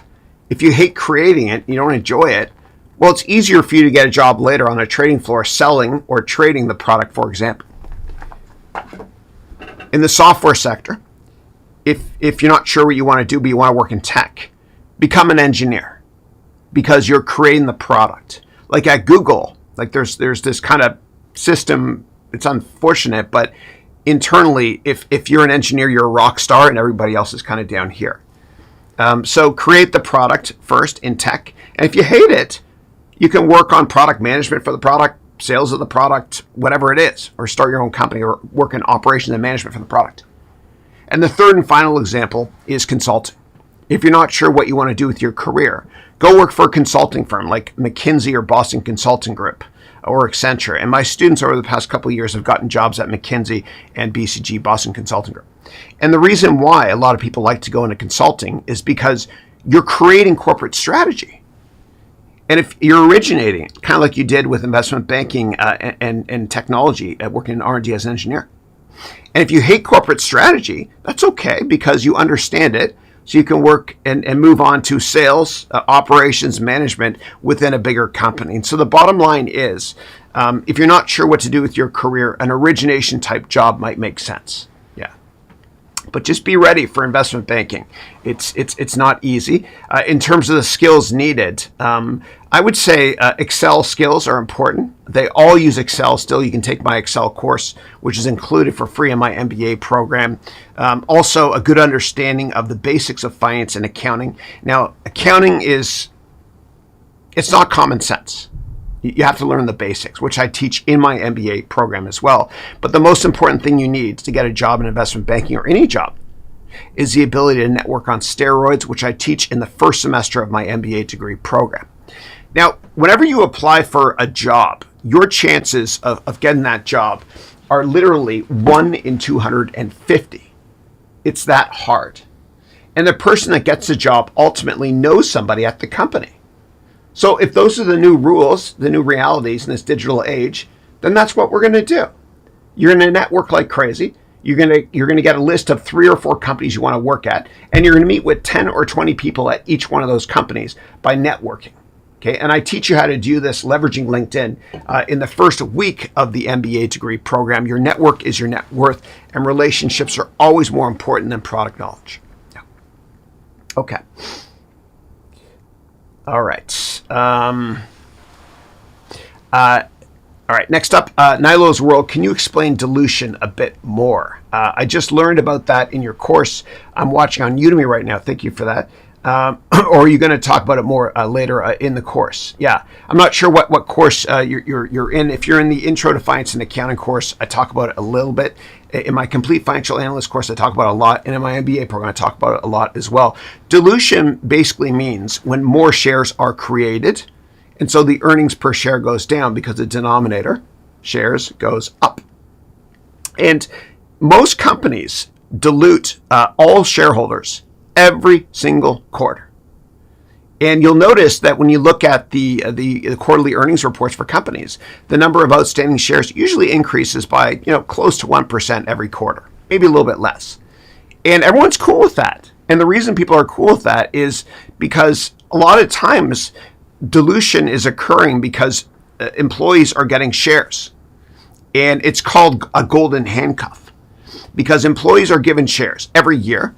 If you hate creating it, you don't enjoy it, well, it's easier for you to get a job later on a trading floor selling or trading the product, for example. In the software sector, if you're not sure what you want to do, but you want to work in tech, become an engineer because you're creating the product. Like at Google, like there's this kind of system, it's unfortunate, but internally, if you're an engineer, you're a rock star and everybody else is kind of down here. So create the product first in tech. And if you hate it, you can work on product management for the product, sales of the product, whatever it is, or start your own company or work in operations and management for the product. And the third and final example is consulting. If you're not sure what you want to do with your career, go work for a consulting firm like McKinsey or Boston Consulting Group or Accenture. And my students over the past couple of years have gotten jobs at McKinsey and BCG, Boston Consulting Group. And the reason why a lot of people like to go into consulting is because you're creating corporate strategy. And if you're originating, kind of like you did with investment banking and technology, working in R&D as an engineer. And if you hate corporate strategy, that's okay because you understand it. So you can work and move on to sales, operations, management within a bigger company. And so the bottom line is, if you're not sure what to do with your career, an origination type job might make sense. Yeah. But just be ready for investment banking. It's not easy. In terms of the skills needed, I would say Excel skills are important. They all use Excel still. You can take my Excel course, which is included for free in my MBA program. Also, a good understanding of the basics of finance and accounting. Now, accounting it's not common sense. You have to learn the basics, which I teach in my MBA program as well. But the most important thing you need to get a job in investment banking or any job is the ability to network on steroids, which I teach in the first semester of my MBA degree program. Now, whenever you apply for a job, your chances of getting that job are literally 1 in 250. It's that hard. And the person that gets the job ultimately knows somebody at the company. So if those are the new rules, the new realities in this digital age, then that's what we're going to do. You're going to network like crazy. You're going to get a list of 3 or 4 companies you want to work at, and you're going to meet with 10 or 20 people at each one of those companies by networking. Okay, and I teach you how to do this leveraging LinkedIn in the first week of the MBA degree program. Your network is your net worth, and relationships are always more important than product knowledge. Yeah. Okay. All right. All right. Next up, Nilo's World. Can you explain dilution a bit more? I just learned about that in your course. I'm watching on Udemy right now. Thank you for that. or are you going to talk about it more later in the course? Yeah, I'm not sure what course you're in. If you're in the Intro to Finance and Accounting course, I talk about it a little bit. In my Complete Financial Analyst course, I talk about it a lot. And in my MBA program, I talk about it a lot as well. Dilution basically means when more shares are created, and so the earnings per share goes down because the denominator, shares, goes up. And most companies dilute all shareholders every single quarter. And you'll notice that when you look at the quarterly earnings reports for companies, the number of outstanding shares usually increases by close to 1% every quarter, maybe a little bit less. And everyone's cool with that. And the reason people are cool with that is because a lot of times dilution is occurring because employees are getting shares. And it's called a golden handcuff because employees are given shares every year,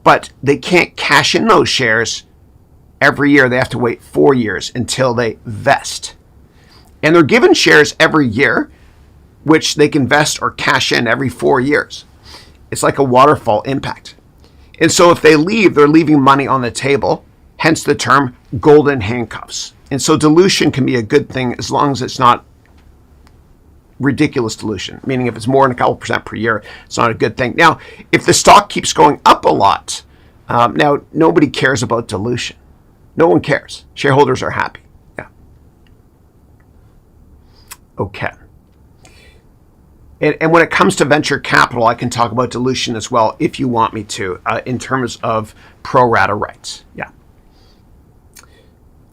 but they can't cash in those shares every year. They have to wait 4 years until they vest. And they're given shares every year, which they can vest or cash in every 4 years. It's like a waterfall impact. And so if they leave, they're leaving money on the table, hence the term golden handcuffs. And so dilution can be a good thing as long as it's not ridiculous dilution, meaning if it's more than a couple percent per year, it's not a good thing. Now, if the stock keeps going up a lot, now nobody cares about dilution. No one cares. Shareholders are happy. Yeah. Okay. And when it comes to venture capital, I can talk about dilution as well if you want me to, in terms of pro rata rights. Yeah.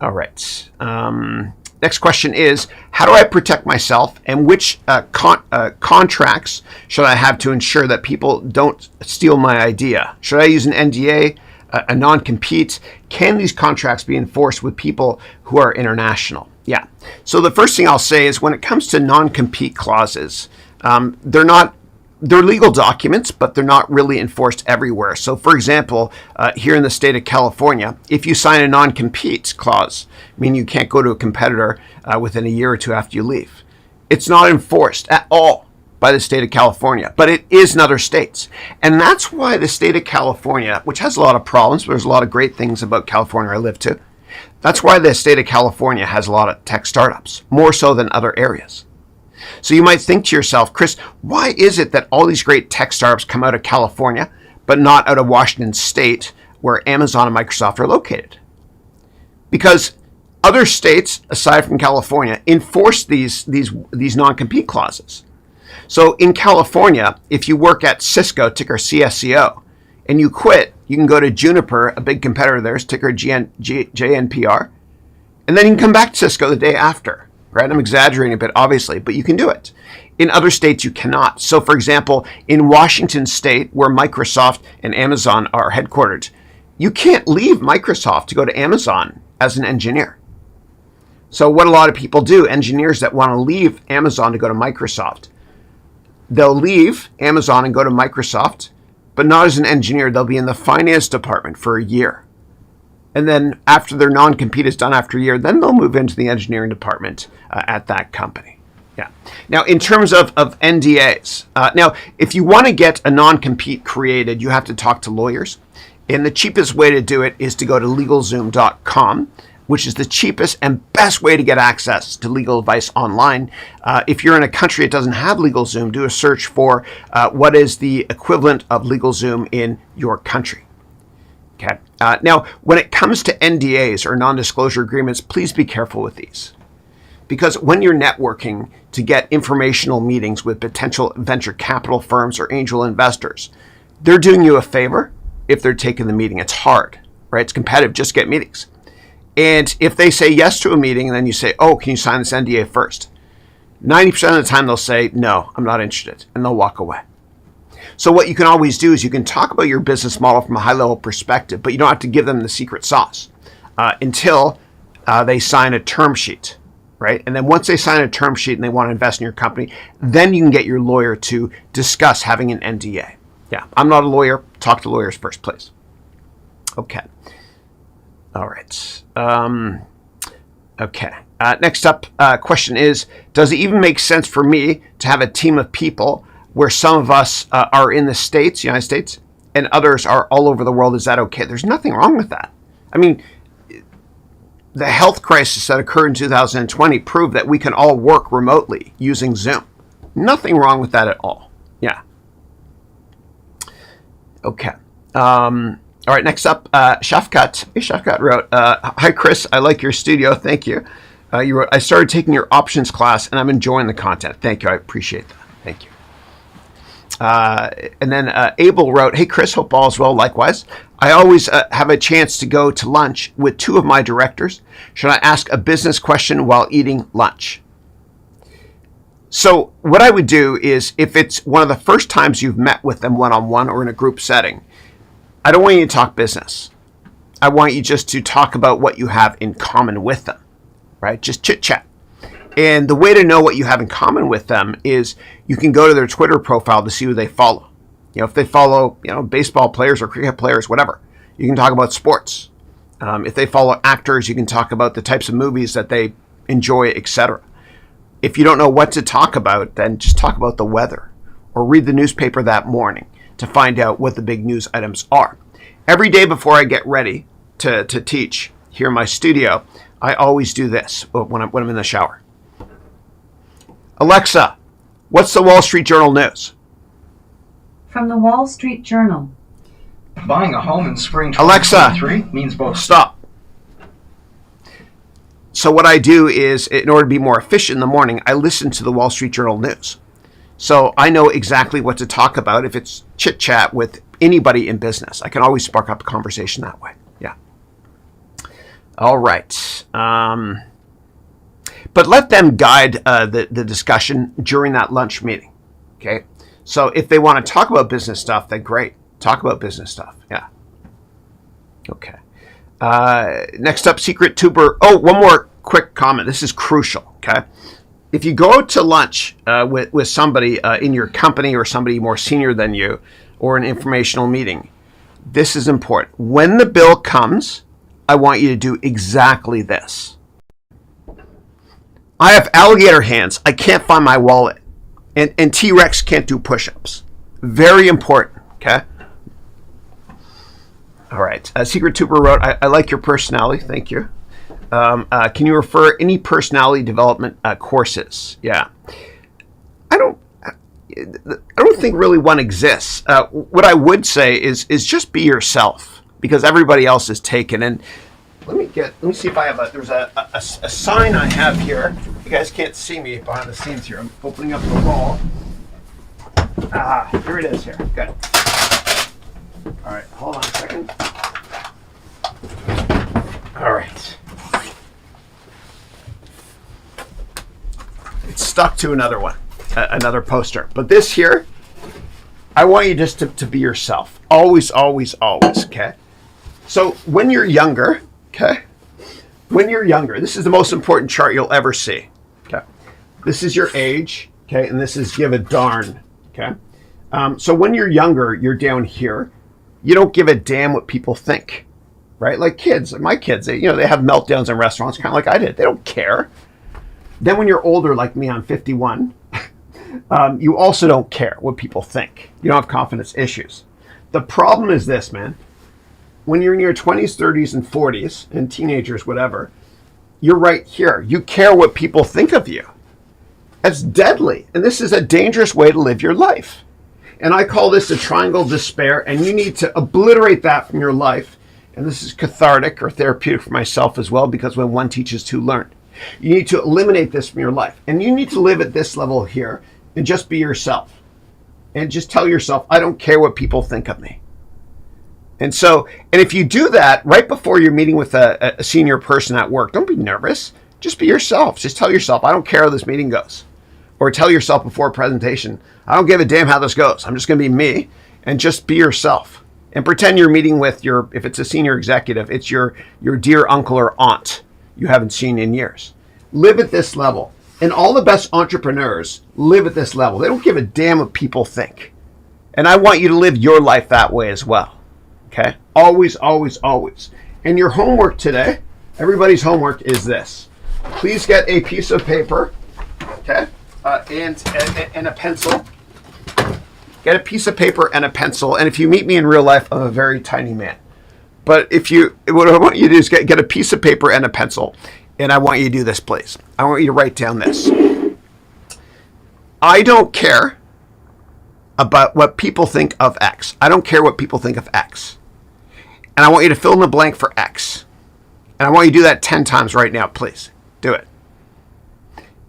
All right. Next question is, how do I protect myself, and which contracts should I have to ensure that people don't steal my idea? Should I use an NDA, a non-compete? Can these contracts be enforced with people who are international? Yeah. So the first thing I'll say is when it comes to non-compete clauses, they're legal documents, but they're not really enforced everywhere. So for example, here in the state of California, if you sign a non-compete clause, meaning you can't go to a competitor within a year or two after you leave, it's not enforced at all by the state of California, but it is in other states. And that's why the state of California, which has a lot of problems, but there's a lot of great things about California I live to. That's why the state of California has a lot of tech startups, more so than other areas. So you might think to yourself, Chris, why is it that all these great tech startups come out of California, but not out of Washington State, where Amazon and Microsoft are located? Because other states, aside from California, enforce these non-compete clauses. So in California, if you work at Cisco, ticker CSCO, and you quit, you can go to Juniper, a big competitor of theirs, ticker JNPR, and then you can come back to Cisco the day after. Right? I'm exaggerating a bit, obviously, but you can do it. In other states, you cannot. So, for example, in Washington State, where Microsoft and Amazon are headquartered, you can't leave Microsoft to go to Amazon as an engineer. So what a lot of people do, engineers that want to leave Amazon to go to Microsoft, they'll leave Amazon and go to Microsoft, but not as an engineer. They'll be in the finance department for a year. And then after their non-compete is done after a year, then they'll move into the engineering department at that company. Yeah. Now, in terms of NDAs, now, if you want to get a non-compete created, you have to talk to lawyers. And the cheapest way to do it is to go to LegalZoom.com, which is the cheapest and best way to get access to legal advice online. If you're in a country that doesn't have LegalZoom, do a search for what is the equivalent of LegalZoom in your country. Okay. Now, when it comes to NDAs or non-disclosure agreements, please be careful with these. Because when you're networking to get informational meetings with potential venture capital firms or angel investors, they're doing you a favor if they're taking the meeting. It's hard, right? It's competitive. Just get meetings. And if they say yes to a meeting and then you say, oh, can you sign this NDA first? 90% of the time they'll say, no, I'm not interested. And they'll walk away. So what you can always do is you can talk about your business model from a high-level perspective, but you don't have to give them the secret sauce until they sign a term sheet, right? And then once they sign a term sheet and they want to invest in your company, then you can get your lawyer to discuss having an NDA. Yeah, I'm not a lawyer. Talk to lawyers first, please. Okay. All right. Okay. Next up, question is, does it even make sense for me to have a team of people where some of us are in the States, United States, and others are all over the world. Is that okay? There's nothing wrong with that. I mean, the health crisis that occurred in 2020 proved that we can all work remotely using Zoom. Nothing wrong with that at all. Yeah. Okay. All right, next up, Shafkat. Hey, Shafkat wrote, hi, Chris. I like your studio. Thank you. You wrote, I started taking your options class, and I'm enjoying the content. Thank you. I appreciate that. Thank you. And then Abel wrote, hey, Chris, hope all is well. Likewise. I always have a chance to go to lunch with two of my directors. Should I ask a business question while eating lunch? So what I would do is, if it's one of the first times you've met with them one-on-one or in a group setting, I don't want you to talk business. I want you just to talk about what you have in common with them, right? Just chit-chat. And the way to know what you have in common with them is you can go to their Twitter profile to see who they follow. You know, if they follow, baseball players or cricket players, whatever, you can talk about sports. If they follow actors, you can talk about the types of movies that they enjoy, etc. If you don't know what to talk about, then just talk about the weather or read the newspaper that morning to find out what the big news items are. Every day before I get ready to teach here in my studio, I always do this when I'm in the shower. Alexa, what's the Wall Street Journal news? From the Wall Street Journal. Buying a home in spring 2023 Alexa, means both. Stop. So what I do is, in order to be more efficient in the morning, I listen to the Wall Street Journal news. So I know exactly what to talk about if it's chit-chat with anybody in business. I can always spark up a conversation that way. Yeah. All right. But let them guide the discussion during that lunch meeting. Okay. So if they want to talk about business stuff, then great. Talk about business stuff. Yeah. Okay. Next up, Secret Tuber. Oh, one more quick comment. This is crucial. Okay. If you go to lunch with somebody in your company or somebody more senior than you, or an informational meeting, this is important. When the bill comes, I want you to do exactly this. I have alligator hands. I can't find my wallet. And T-Rex can't do push-ups. Very important, okay? All right. Secret Tuber wrote, I like your personality. Thank you. Can you refer any personality development courses? Yeah. I don't think really one exists. What I would say is just be yourself, because everybody else is taken. And let me see if I have there's a sign I have here. You guys can't see me behind the scenes here. I'm opening up the wall. Here it is here. Good. All right, hold on a second. All right. It's stuck to another one, another poster. But this here, I want you just to be yourself. Always, always, always, okay? So when you're younger, okay? When you're younger, this is the most important chart you'll ever see, okay? This is your age, okay? And this is give a darn, okay? So when you're younger, you're down here. You don't give a damn what people think, right? Like kids, my kids, they have meltdowns in restaurants, kind of like I did. They don't care. Then when you're older, like me, I'm 51, you also don't care what people think. You don't have confidence issues. The problem is this, man. When you're in your 20s, 30s, and 40s, and teenagers, whatever, you're right here. You care what people think of you. That's deadly. And this is a dangerous way to live your life. And I call this a triangle of despair, and you need to obliterate that from your life. And this is cathartic or therapeutic for myself as well, because when one teaches, two learn. You need to eliminate this from your life. And you need to live at this level here and just be yourself. And just tell yourself, I don't care what people think of me. And if you do that right before you're meeting with a senior person at work, don't be nervous. Just be yourself. Just tell yourself, I don't care how this meeting goes. Or tell yourself before a presentation, I don't give a damn how this goes. I'm just going to be me, and just be yourself. And pretend you're meeting with if it's a senior executive, it's your dear uncle or aunt you haven't seen in years. Live at this level. And all the best entrepreneurs live at this level. They don't give a damn what people think. And I want you to live your life that way as well. Okay? Always, always, always. And your homework today, everybody's homework is this. Please get a piece of paper, okay, and a pencil. get a piece of paper and a pencil. And if you meet me in real life, I'm a very tiny man. But what I want you to do is get a piece of paper and a pencil. And I want you to do this, please. I want you to write down this. I don't care about what people think of X. I don't care what people think of X. And I want you to fill in the blank for X. And I want you to do that 10 times right now, please. Do it.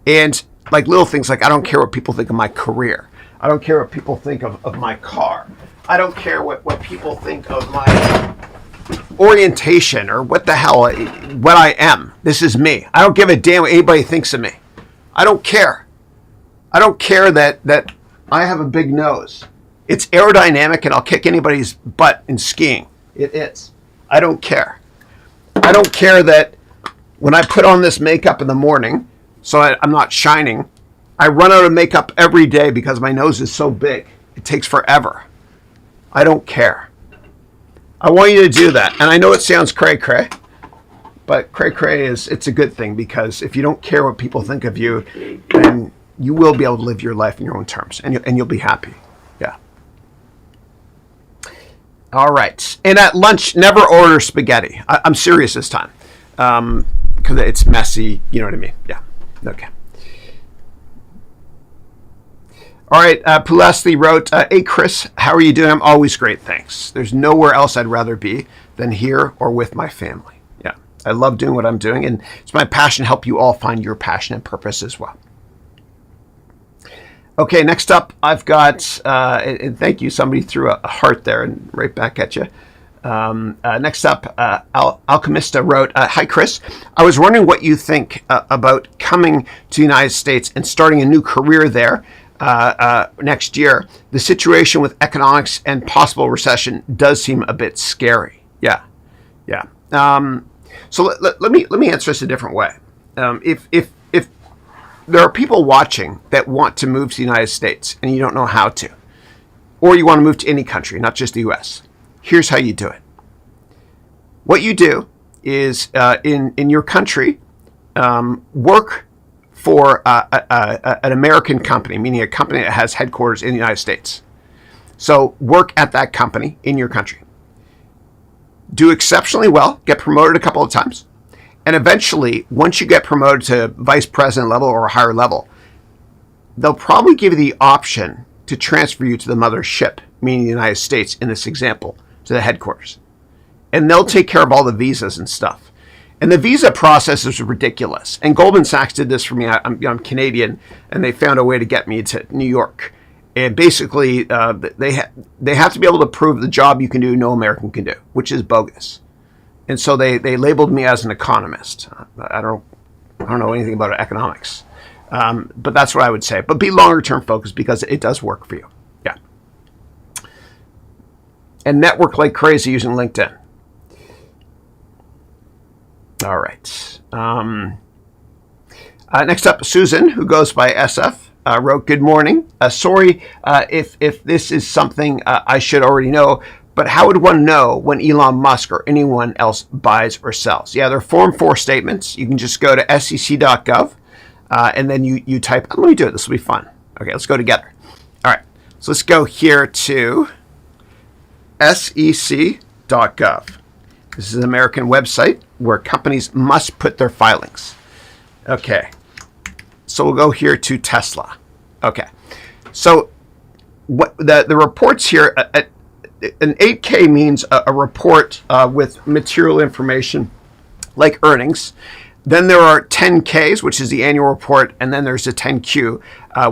And like little things like, I don't care what people think of my career. I don't care what people think of my car. I don't care what people think of my orientation or what the hell, what I am. This is me. I don't give a damn what anybody thinks of me. I don't care. I don't care that I have a big nose. It's aerodynamic and I'll kick anybody's butt in skiing. It is. I don't care. I don't care that when I put on this makeup in the morning, so I'm not shining, I run out of makeup every day because my nose is so big. It takes forever. I don't care. I want you to do that. And I know it sounds cray-cray, but cray-cray it's a good thing, because if you don't care what people think of you, then you will be able to live your life in your own terms, and you'll be happy. Yeah. All right. And at lunch, never order spaghetti. I'm serious this time, because it's messy. You know what I mean? Yeah. Okay. All right. Pulastli wrote, hey, Chris, how are you doing? I'm always great, thanks. There's nowhere else I'd rather be than here or with my family. Yeah. I love doing what I'm doing, and it's my passion to help you all find your passion and purpose as well. Okay, next up, I've got, and thank you, somebody threw a heart there and right back at you. Next up, Alchemista wrote, hi, Chris. I was wondering what you think about coming to the United States and starting a new career there next year. The situation with economics and possible recession does seem a bit scary. Yeah. So let me answer this a different way. If there are people watching that want to move to the United States and you don't know how to, or you want to move to any country, not just the US, here's how you do it. What you do is in your country, work for an American company, meaning a company that has headquarters in the United States. So work at that company in your country. Do exceptionally well, get promoted a couple of times. And eventually, once you get promoted to vice president level or a higher level, they'll probably give you the option to transfer you to the mothership, meaning the United States in this example, to the headquarters. And they'll take care of all the visas and stuff. And the visa process is ridiculous. And Goldman Sachs did this for me. I'm Canadian, and they found a way to get me to New York. And basically, they have to be able to prove the job you can do, no American can do, which is bogus. And so they labeled me as an economist. I don't know anything about economics, but that's what I would say. But be longer term focused, because it does work for you. Yeah. And network like crazy using LinkedIn. All right. Next up, Susan, who goes by SF, wrote, good morning. Sorry if this is something I should already know, but how would one know when Elon Musk or anyone else buys or sells? Yeah, there are Form 4 statements. You can just go to sec.gov, and then you type, let me do it. This will be fun. Okay, let's go together. All right, so let's go here to sec.gov. This is an American website where companies must put their filings. Okay, so we'll go here to Tesla. Okay, so what the reports here, an 8K means a report with material information like earnings. Then there are 10Ks, which is the annual report, and then there's a 10Q,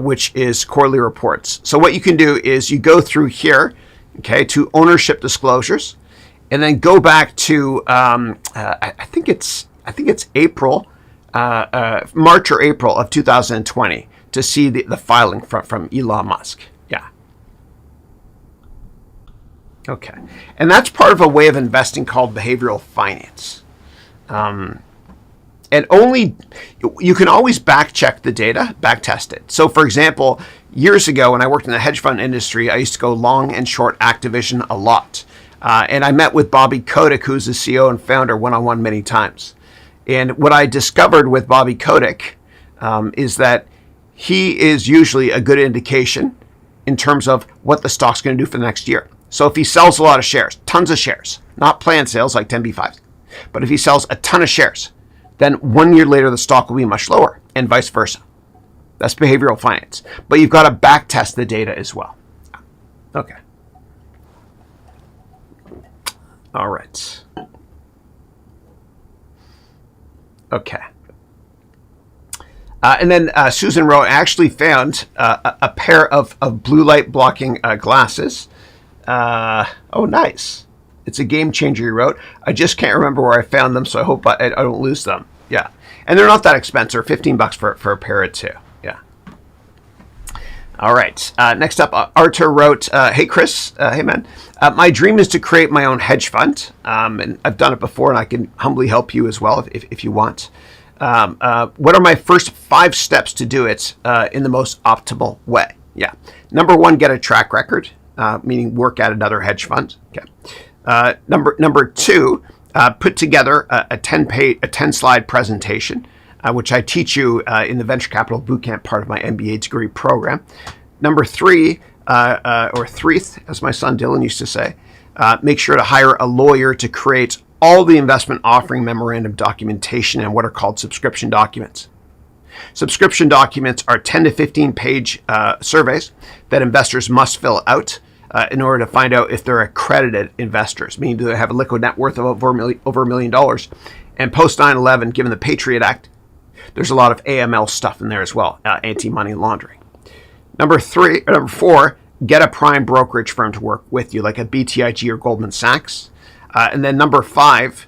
which is quarterly reports. So what you can do is you go through here, okay, to ownership disclosures, and then go back to I think it's April, March or April of 2020 to see the filing from Elon Musk. Yeah. Okay, and that's part of a way of investing called behavioral finance. And only you can always back check the data, back test it. So, for example, years ago when I worked in the hedge fund industry, I used to go long and short Activision a lot. And I met with Bobby Kotick, who's the CEO and founder, one-on-one many times. And what I discovered with Bobby Kotick is that he is usually a good indication in terms of what the stock's going to do for the next year. So if he sells a lot of shares, tons of shares, not planned sales like 10b5s, but if he sells a ton of shares, then 1 year later the stock will be much lower, and vice versa. That's behavioral finance. But you've got to back test the data as well. Okay. All right. Okay. And then Susan wrote, I actually found a pair of blue light blocking glasses. Oh, nice. It's a game changer, you wrote. I just can't remember where I found them, so I hope I don't lose them. Yeah. And they're not that expensive. $15 for a pair of two. Yeah. All right. Next up, Arthur wrote, hey, Chris. Hey, man. My dream is to create my own hedge fund. And I've done it before, and I can humbly help you as well if you want. What are my first 5 steps to do it in the most optimal way? Yeah. Number 1, get a track record, meaning work at another hedge fund. Okay. Number 2, put together a 10-slide presentation, which I teach you in the Venture Capital Bootcamp part of my MBA degree program. Number 3, or threeth, as my son Dylan used to say, make sure to hire a lawyer to create all the investment offering memorandum documentation and what are called subscription documents. Subscription documents are 10 to 15 page surveys that investors must fill out in order to find out if they're accredited investors, meaning do they have a liquid net worth of over $1 million. And post 9/11, given the Patriot Act, there's a lot of AML stuff in there as well, anti-money laundering. Number 4, get a prime brokerage firm to work with you, like a BTIG or Goldman Sachs. And then number 5,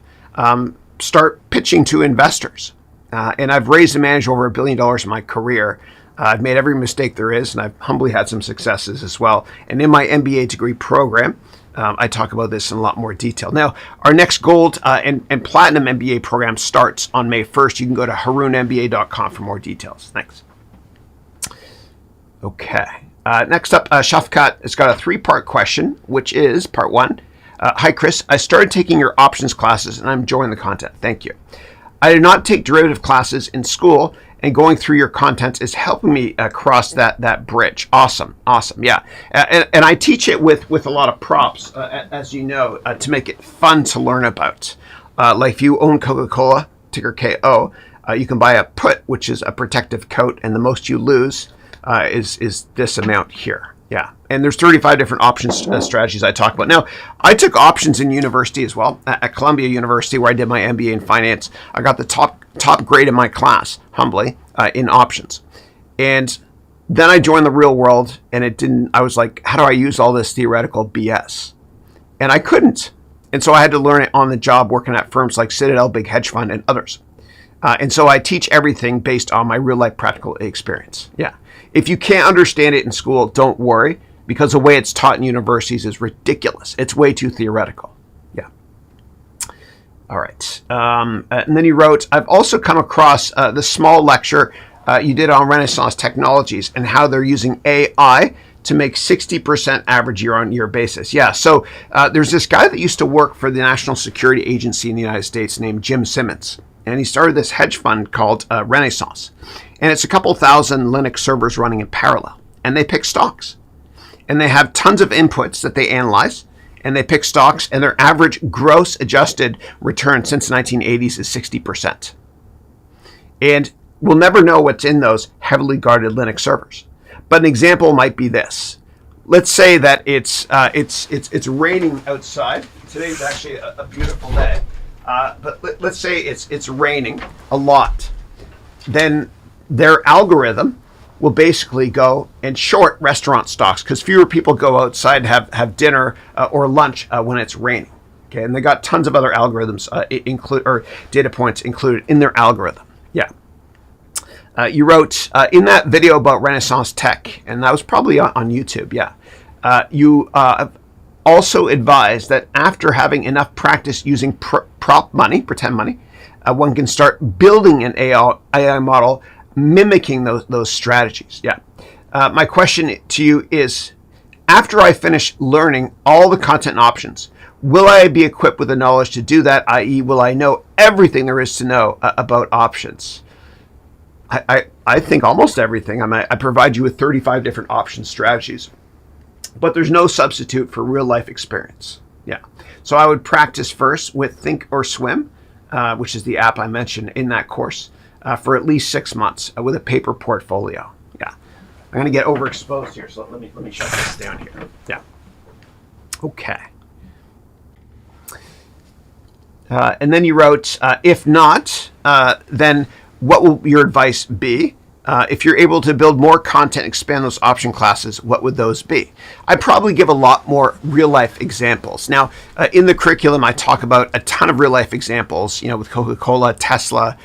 start pitching to investors. And I've raised and managed over $1 billion in my career. I've made every mistake there is, and I've humbly had some successes as well. And in my MBA degree program, I talk about this in a lot more detail. Now, our next gold and platinum MBA program starts on May 1st. You can go to harounmba.com for more details. Thanks. Okay. Next up, Shafkat has got a 3-part question, which is part 1. Hi, Chris. I started taking your options classes, and I'm enjoying the content. Thank you. I did not take derivative classes in school, and going through your content is helping me cross that bridge. Awesome. Yeah. And I teach it with a lot of props, as you know, to make it fun to learn about. Like if you own Coca-Cola, ticker KO, you can buy a put, which is a protective coat, and the most you lose is this amount here. Yeah. And there's 35 different options strategies I talk about. Now, I took options in university as well, at Columbia University, where I did my MBA in finance. I got the top grade in my class, humbly, in options. And then I joined the real world, and I was like, how do I use all this theoretical BS? And I couldn't. And so I had to learn it on the job working at firms like Citadel, Big Hedge Fund, and others. And so I teach everything based on my real life practical experience. Yeah. If you can't understand it in school, don't worry, because the way it's taught in universities is ridiculous. It's way too theoretical. Yeah. All right. And then you wrote, I've also come across the small lecture you did on Renaissance technologies and how they're using AI to make 60% average year-on-year basis. Yeah, so there's this guy that used to work for the National Security Agency in the United States named Jim Simmons. And he started this hedge fund called Renaissance. And it's a couple thousand Linux servers running in parallel. And they pick stocks. And they have tons of inputs that they analyze. And they pick stocks. And their average gross adjusted return since the 1980s is 60%. And we'll never know what's in those heavily guarded Linux servers. But an example might be this. Let's say that it's raining outside. Today's actually a beautiful day. But let's say it's raining a lot. Then their algorithm will basically go and short restaurant stocks because fewer people go outside and have dinner or lunch when it's raining. Okay, and they got tons of other algorithms or data points included in their algorithm. Yeah. You wrote in that video about Renaissance Tech, and that was probably on YouTube. Yeah. You also advised that after having enough practice using prop money, pretend money, one can start building an AI model mimicking those strategies. Yeah. My question to you is, after I finish learning all the content options, will I be equipped with the knowledge to do that, i.e. will I know everything there is to know about options? I think almost everything. I provide you with 35 different option strategies but there's no substitute for real life experience. Yeah. So I would practice first with Think or Swim, which is the app I mentioned in that course, for at least 6 months with a paper portfolio. Yeah. I'm going to get overexposed here, so let me shut this down here. Yeah. Okay. And then you wrote, if not, then what will your advice be? If you're able to build more content, expand those option classes, what would those be? I'd probably give a lot more real life examples. Now, in the curriculum, I talk about a ton of real life examples, with Coca-Cola, Tesla,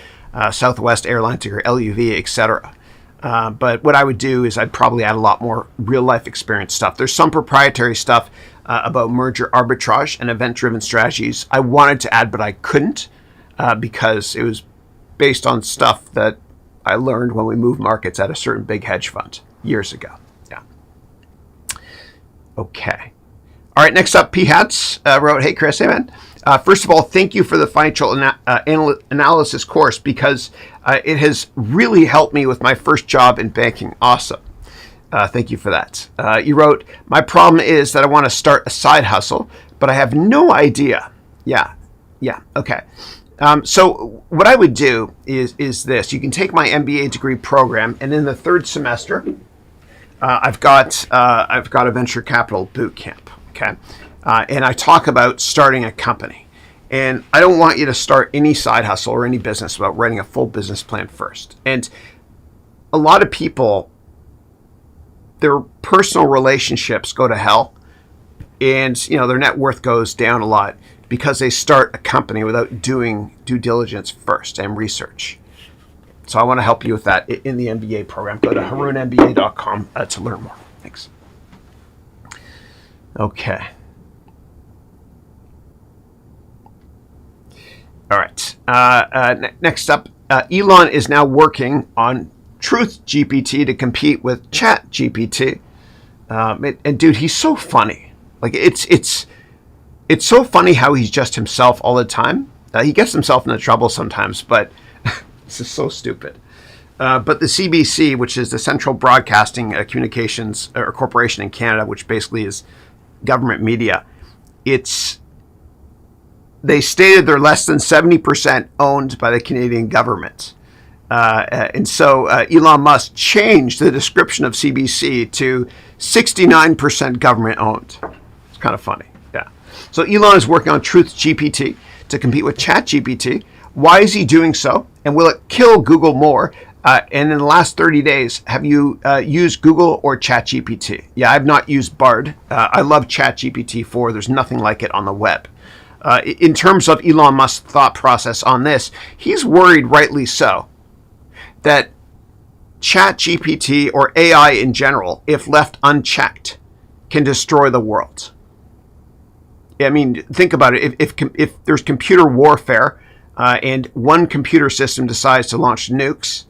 Southwest Airlines, or LUV, etc. But what I would do is I'd probably add a lot more real life experience stuff. There's some proprietary stuff about merger arbitrage and event-driven strategies I wanted to add, but I couldn't because it was based on stuff that I learned when we moved markets at a certain big hedge fund years ago. Yeah. Okay. All right. Next up, P Hats wrote, "Hey Chris, hey man. First of all, thank you for the financial analysis course because it has really helped me with my first job in banking. Awesome. Thank you for that." You wrote, "My problem is that I want to start a side hustle, but I have no idea." Yeah. Okay. So what I would do is this. You can take my MBA degree program, and in the third semester, I've got a venture capital bootcamp. Okay. And I talk about starting a company. And I don't want you to start any side hustle or any business without writing a full business plan first. And a lot of people, their personal relationships go to hell, and their net worth goes down a lot because they start a company without doing due diligence first and research. So I want to help you with that in the MBA program. Go to harounmba.com to learn more. Thanks. Okay. All right. Next up, Elon is now working on TruthGPT to compete with ChatGPT. And dude, he's so funny. Like it's so funny how he's just himself all the time. He gets himself into trouble sometimes, but this is so stupid. But the CBC, which is the Central Broadcasting Communications or Corporation in Canada, which basically is government media, they stated they're less than 70% owned by the Canadian government. And so Elon Musk changed the description of CBC to 69% government owned. It's kind of funny. Yeah. So Elon is working on TruthGPT to compete with ChatGPT. Why is he doing so? And will it kill Google more? And in the last 30 days, have you used Google or ChatGPT? Yeah, I've not used Bard. I love ChatGPT 4. There's nothing like it on the web. In terms of Elon Musk's thought process on this, he's worried, rightly so, that ChatGPT or AI in general, if left unchecked, can destroy the world. I mean, think about it. If there's computer warfare and one computer system decides to launch nukes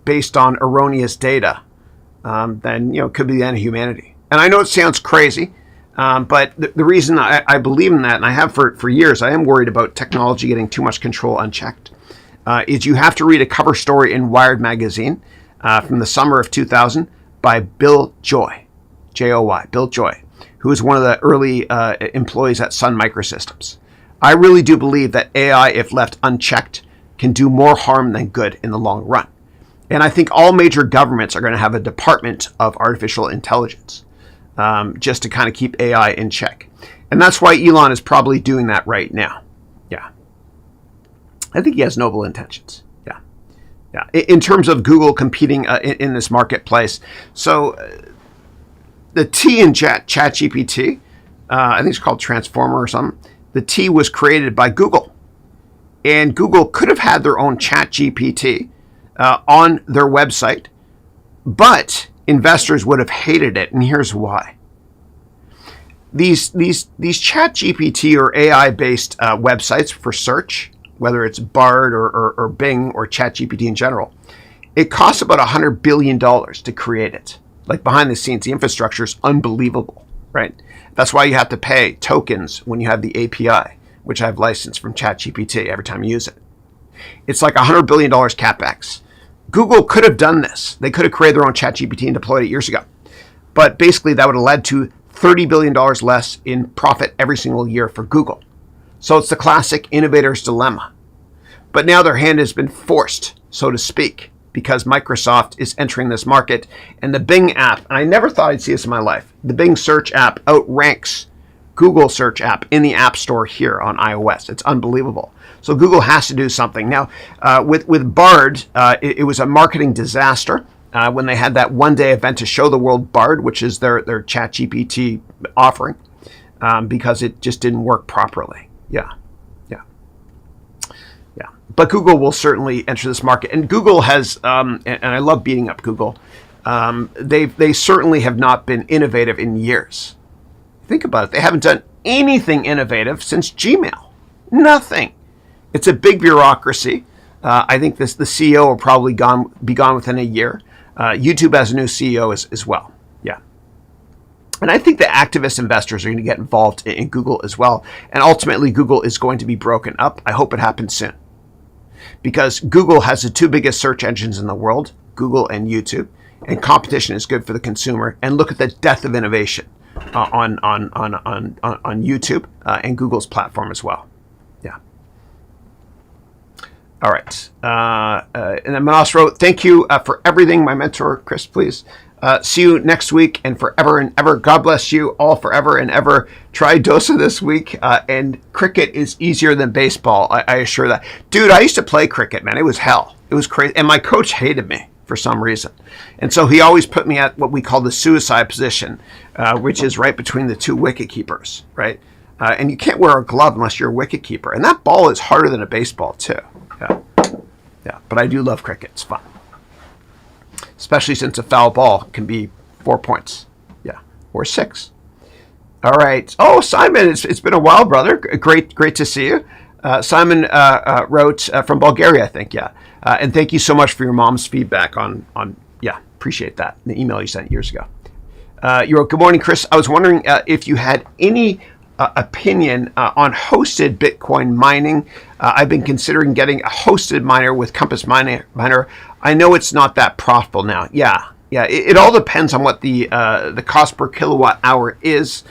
based on erroneous data, then it could be the end of humanity. And I know it sounds crazy, but the reason I believe in that, and I have for years, I am worried about technology getting too much control unchecked, is you have to read a cover story in Wired magazine from the summer of 2000 by Bill Joy, J-O-Y, Bill Joy, who was one of the early employees at Sun Microsystems. I really do believe that AI, if left unchecked, can do more harm than good in the long run. And I think all major governments are going to have a department of artificial intelligence just to kind of keep AI in check. And that's why Elon is probably doing that right now. Yeah. I think he has noble intentions. Yeah. In terms of Google competing in this marketplace. So the T in ChatGPT, I think it's called Transformer or something. The T was created by Google. And Google could have had their own ChatGPT on their website, but investors would have hated it. And here's why. These ChatGPT or AI-based websites for search, whether it's Bard or Bing or ChatGPT in general, it costs about $100 billion to create it. Like behind the scenes, the infrastructure is unbelievable, right? That's why you have to pay tokens when you have the API, which I've licensed from ChatGPT every time you use it. It's like $100 billion CapEx. Google could have done this. They could have created their own ChatGPT and deployed it years ago. But basically, that would have led to $30 billion less in profit every single year for Google. So it's the classic innovator's dilemma. But now their hand has been forced, so to speak, because Microsoft is entering this market. And the Bing app, and I never thought I'd see this in my life, the Bing search app outranks Google search app in the App Store here on iOS. It's unbelievable. So Google has to do something. Now, with Bard, it was a marketing disaster when they had that one-day event to show the world Bard, which is their ChatGPT offering, because it just didn't work properly. Yeah. But Google will certainly enter this market. And Google has, and I love beating up Google, they certainly have not been innovative in years. Think about it. They haven't done anything innovative since Gmail. Nothing. It's a big bureaucracy. I think the CEO will probably be gone within a year. YouTube has a new CEO as well. Yeah. And I think the activist investors are going to get involved in Google as well. And ultimately, Google is going to be broken up. I hope it happens soon. Because Google has the two biggest search engines in the world, Google and YouTube. And competition is good for the consumer. And look at the death of innovation on YouTube and Google's platform as well. Yeah. All right. And then Manas wrote, thank you for everything, my mentor, Chris, please. See you next week and forever and ever. God bless you all forever and ever. Try DOSA this week. And cricket is easier than baseball. I assure that. Dude, I used to play cricket, man. It was hell. It was crazy. And my coach hated me for some reason. And so he always put me at what we call the suicide position, which is right between the two wicket keepers, right? And you can't wear a glove unless you're a wicket keeper. And that ball is harder than a baseball, too. Yeah. But I do love cricket. It's fun. Especially since a foul ball can be 4 points. Yeah. Or 6. All right. Oh, Simon, it's been a while, brother. Great to see you. Simon wrote from Bulgaria, I think. Yeah. And thank you so much for your mom's feedback on appreciate that. The email you sent years ago. You wrote, good morning, Chris. I was wondering if you had any opinion on hosted Bitcoin mining. I've been considering getting a hosted miner with Compass Miner. I know it's not that profitable now. Yeah. It all depends on what the cost per kilowatt hour is.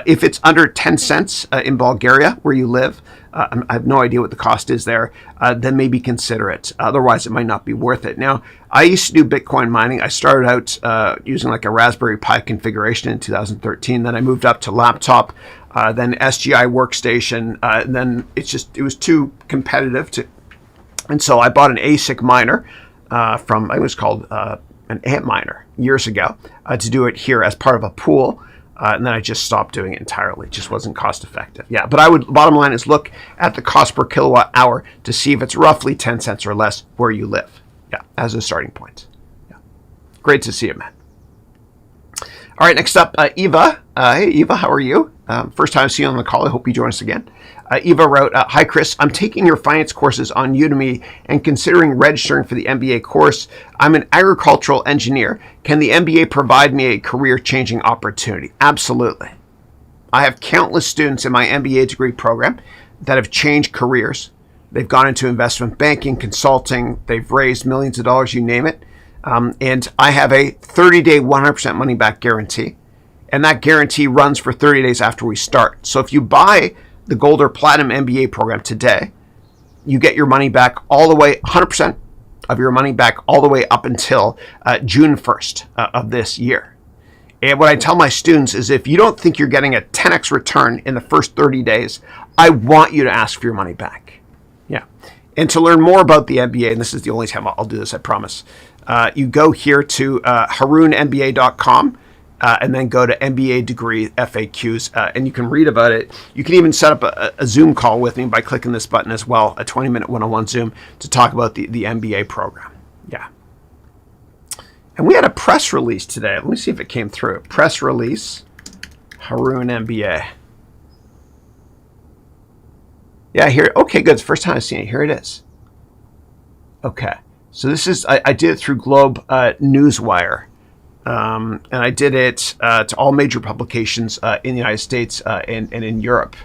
If it's under 10 cents in Bulgaria, where you live, I have no idea what the cost is there, then maybe consider it. Otherwise, it might not be worth it. Now, I used to do Bitcoin mining. I started out using like a Raspberry Pi configuration in 2013. Then I moved up to laptop, then SGI workstation. And then it was too competitive and so I bought an ASIC miner from, it was called an Antminer years ago to do it here as part of a pool. And then I just stopped doing it entirely. It just wasn't cost effective. Yeah, but bottom line is look at the cost per kilowatt hour to see if it's roughly 10 cents or less where you live. Yeah, as a starting point. Yeah, great to see you, man. All right, next up, Eva. Hey, Eva, how are you? First time seeing you on the call. I hope you join us again. Eva wrote, hi, Chris. I'm taking your finance courses on Udemy and considering registering for the MBA course. I'm an agricultural engineer. Can the MBA provide me a career-changing opportunity? Absolutely. I have countless students in my MBA degree program that have changed careers. They've gone into investment banking, consulting. They've raised millions of dollars, you name it. And I have a 30-day 100% money-back guarantee. And that guarantee runs for 30 days after we start. So if you buy the Gold or Platinum MBA program today, you get your money back all the way, 100% of your money back all the way up until June 1st of this year. And what I tell my students is if you don't think you're getting a 10x return in the first 30 days, I want you to ask for your money back. Yeah. And to learn more about the MBA, and this is the only time I'll do this, I promise, you go here to harounmba.com. And then go to MBA degree FAQs, and you can read about it. You can even set up a Zoom call with me by clicking this button as well, a 20-minute one-on-one Zoom to talk about the MBA program. Yeah. And we had a press release today. Let me see if it came through. Press release, Haroun MBA. Yeah, here. Okay, good. It's the first time I've seen it. Here it is. Okay. So this is, I did it through Globe Newswire. And I did it to all major publications in the United States and in Europe.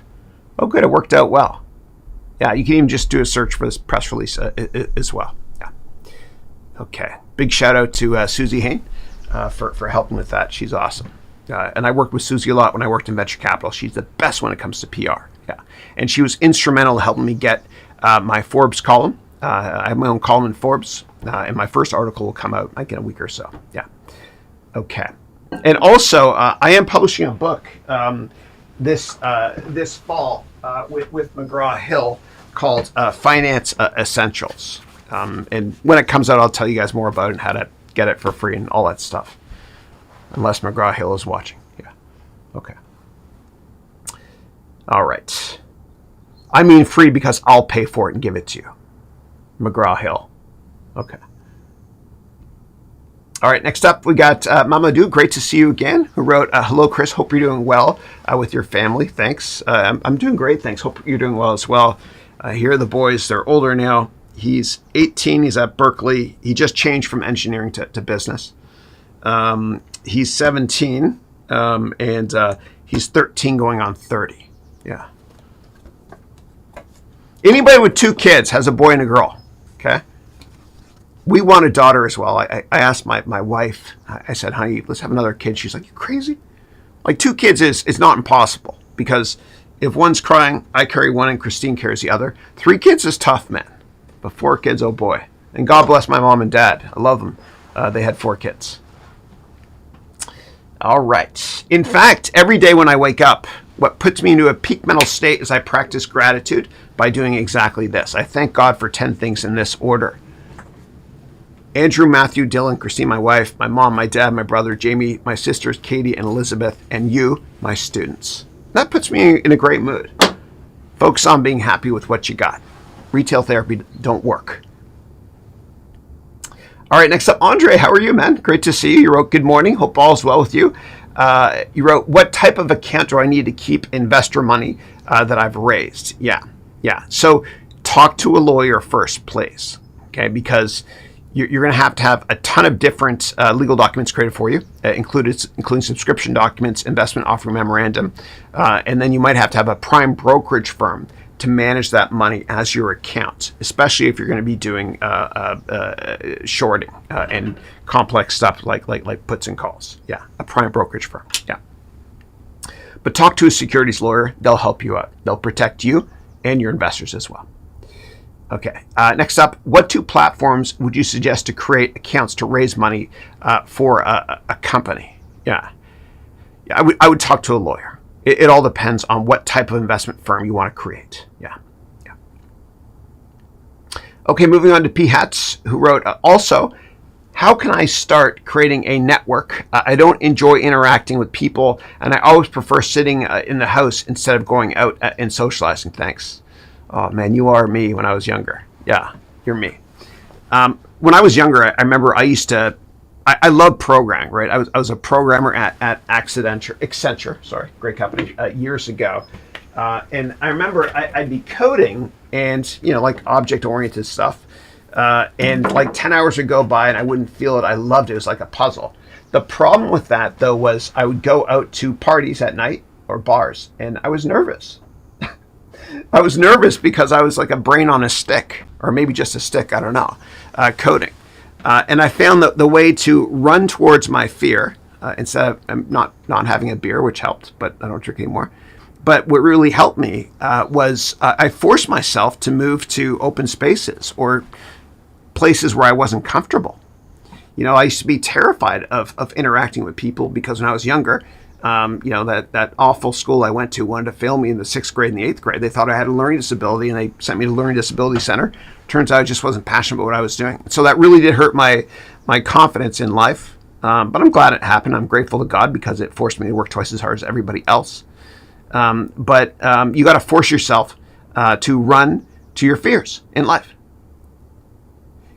Oh, good. It worked out well. Yeah, you can even just do a search for this press release as well. Yeah. Okay. Big shout out to Susie Hain for helping with that. She's awesome. And I worked with Susie a lot when I worked in venture capital. She's the best when it comes to PR. Yeah, and she was instrumental in helping me get my Forbes column. I have my own column in Forbes, and my first article will come out like in a week or so. Yeah. Okay. And also, I am publishing a book this fall with McGraw-Hill called Finance Essentials. And when it comes out, I'll tell you guys more about it and how to get it for free and all that stuff. Unless McGraw-Hill is watching. Yeah. Okay. All right. I mean free because I'll pay for it and give it to you. McGraw-Hill. Okay. All right, next up, we got Mamadou. Great to see you again, who wrote, hello, Chris. Hope you're doing well with your family. Thanks. I'm doing great. Thanks. Hope you're doing well as well. Here are the boys. They're older now. He's 18. He's at Berkeley. He just changed from engineering to business. He's 17, and he's 13 going on 30. Yeah. Anybody with 2 kids has a boy and a girl, okay? We want a daughter as well. I asked my wife, I said, honey, let's have another kid. She's like, you crazy? Like 2 kids is not impossible, because if one's crying, I carry one and Christine carries the other. 3 kids is tough, man. But 4 kids, oh boy. And God bless my mom and dad. I love them. They had 4 kids. All right. In fact, every day when I wake up, what puts me into a peak mental state is I practice gratitude by doing exactly this. I thank God for 10 things in this order. Andrew, Matthew, Dylan, Christine, my wife, my mom, my dad, my brother, Jamie, my sisters, Katie and Elizabeth, and you, my students. That puts me in a great mood. Focus on being happy with what you got. Retail therapy don't work. All right, next up, Andre, how are you, man? Great to see you. You wrote, good morning. Hope all's well with you. You wrote, what type of account do I need to keep investor money that I've raised? Yeah. So talk to a lawyer first, please. Okay, because you're going to have a ton of different legal documents created for you, including subscription documents, investment offering memorandum, and then you might have to have a prime brokerage firm to manage that money as your account, especially if you're going to be doing shorting and complex stuff like puts and calls. Yeah, a prime brokerage firm. Yeah. But talk to a securities lawyer. They'll help you out. They'll protect you and your investors as well. Okay. Next up, what 2 platforms would you suggest to create accounts to raise money for a company? Yeah. I would talk to a lawyer. It all depends on what type of investment firm you want to create. Yeah. Okay, moving on to P. Hats, who wrote, also, how can I start creating a network? I don't enjoy interacting with people, and I always prefer sitting in the house instead of going out and socializing. Thanks. Oh, man, you are me when I was younger. Yeah, you're me. When I was younger, I remember I used to, I love programming, right? I was a programmer at Accenture, sorry, great company, years ago. And I remember I'd be coding and, like object-oriented stuff. And like 10 hours would go by and I wouldn't feel it. I loved it. It was like a puzzle. The problem with that, though, was I would go out to parties at night or bars, and I was nervous. I was nervous because I was like a brain on a stick, or maybe just a stick, I don't know, coding. And I found that the way to run towards my fear, instead of not having a beer, which helped, but I don't drink anymore. But what really helped me was I forced myself to move to open spaces or places where I wasn't comfortable. I used to be terrified of interacting with people because when I was younger, that awful school I went to wanted to fail me in the 6th grade and the 8th grade. They thought I had a learning disability and they sent me to Learning Disability Center. Turns out I just wasn't passionate about what I was doing. So that really did hurt my confidence in life. But I'm glad it happened. I'm grateful to God because it forced me to work twice as hard as everybody else. But you got to force yourself to run to your fears in life.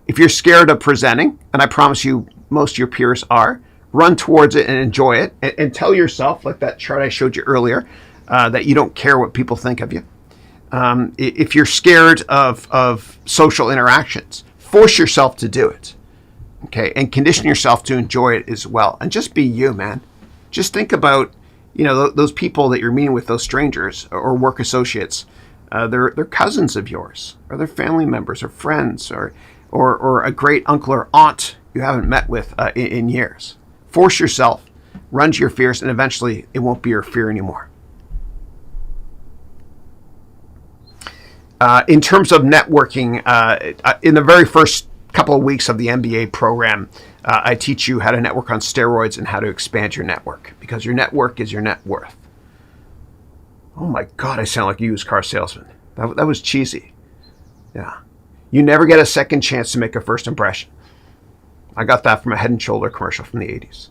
If you're scared of presenting, and I promise you most of your peers are, run towards it and enjoy it, and tell yourself, like that chart I showed you earlier, that you don't care what people think of you. If you're scared of social interactions, force yourself to do it, okay? And condition yourself to enjoy it as well. And just be you, man. Just think about, those people that you're meeting with, those strangers or work associates. They're cousins of yours, or they're family members or friends, or a great uncle or aunt you haven't met with in years. Force yourself, run to your fears, and eventually it won't be your fear anymore. In terms of networking, in the very first couple of weeks of the MBA program, I teach you how to network on steroids and how to expand your network, because your network is your net worth. Oh my God, I sound like a used car salesman. That was cheesy. Yeah. You never get a second chance to make a first impression. I got that from a Head & Shoulder commercial from the 80s.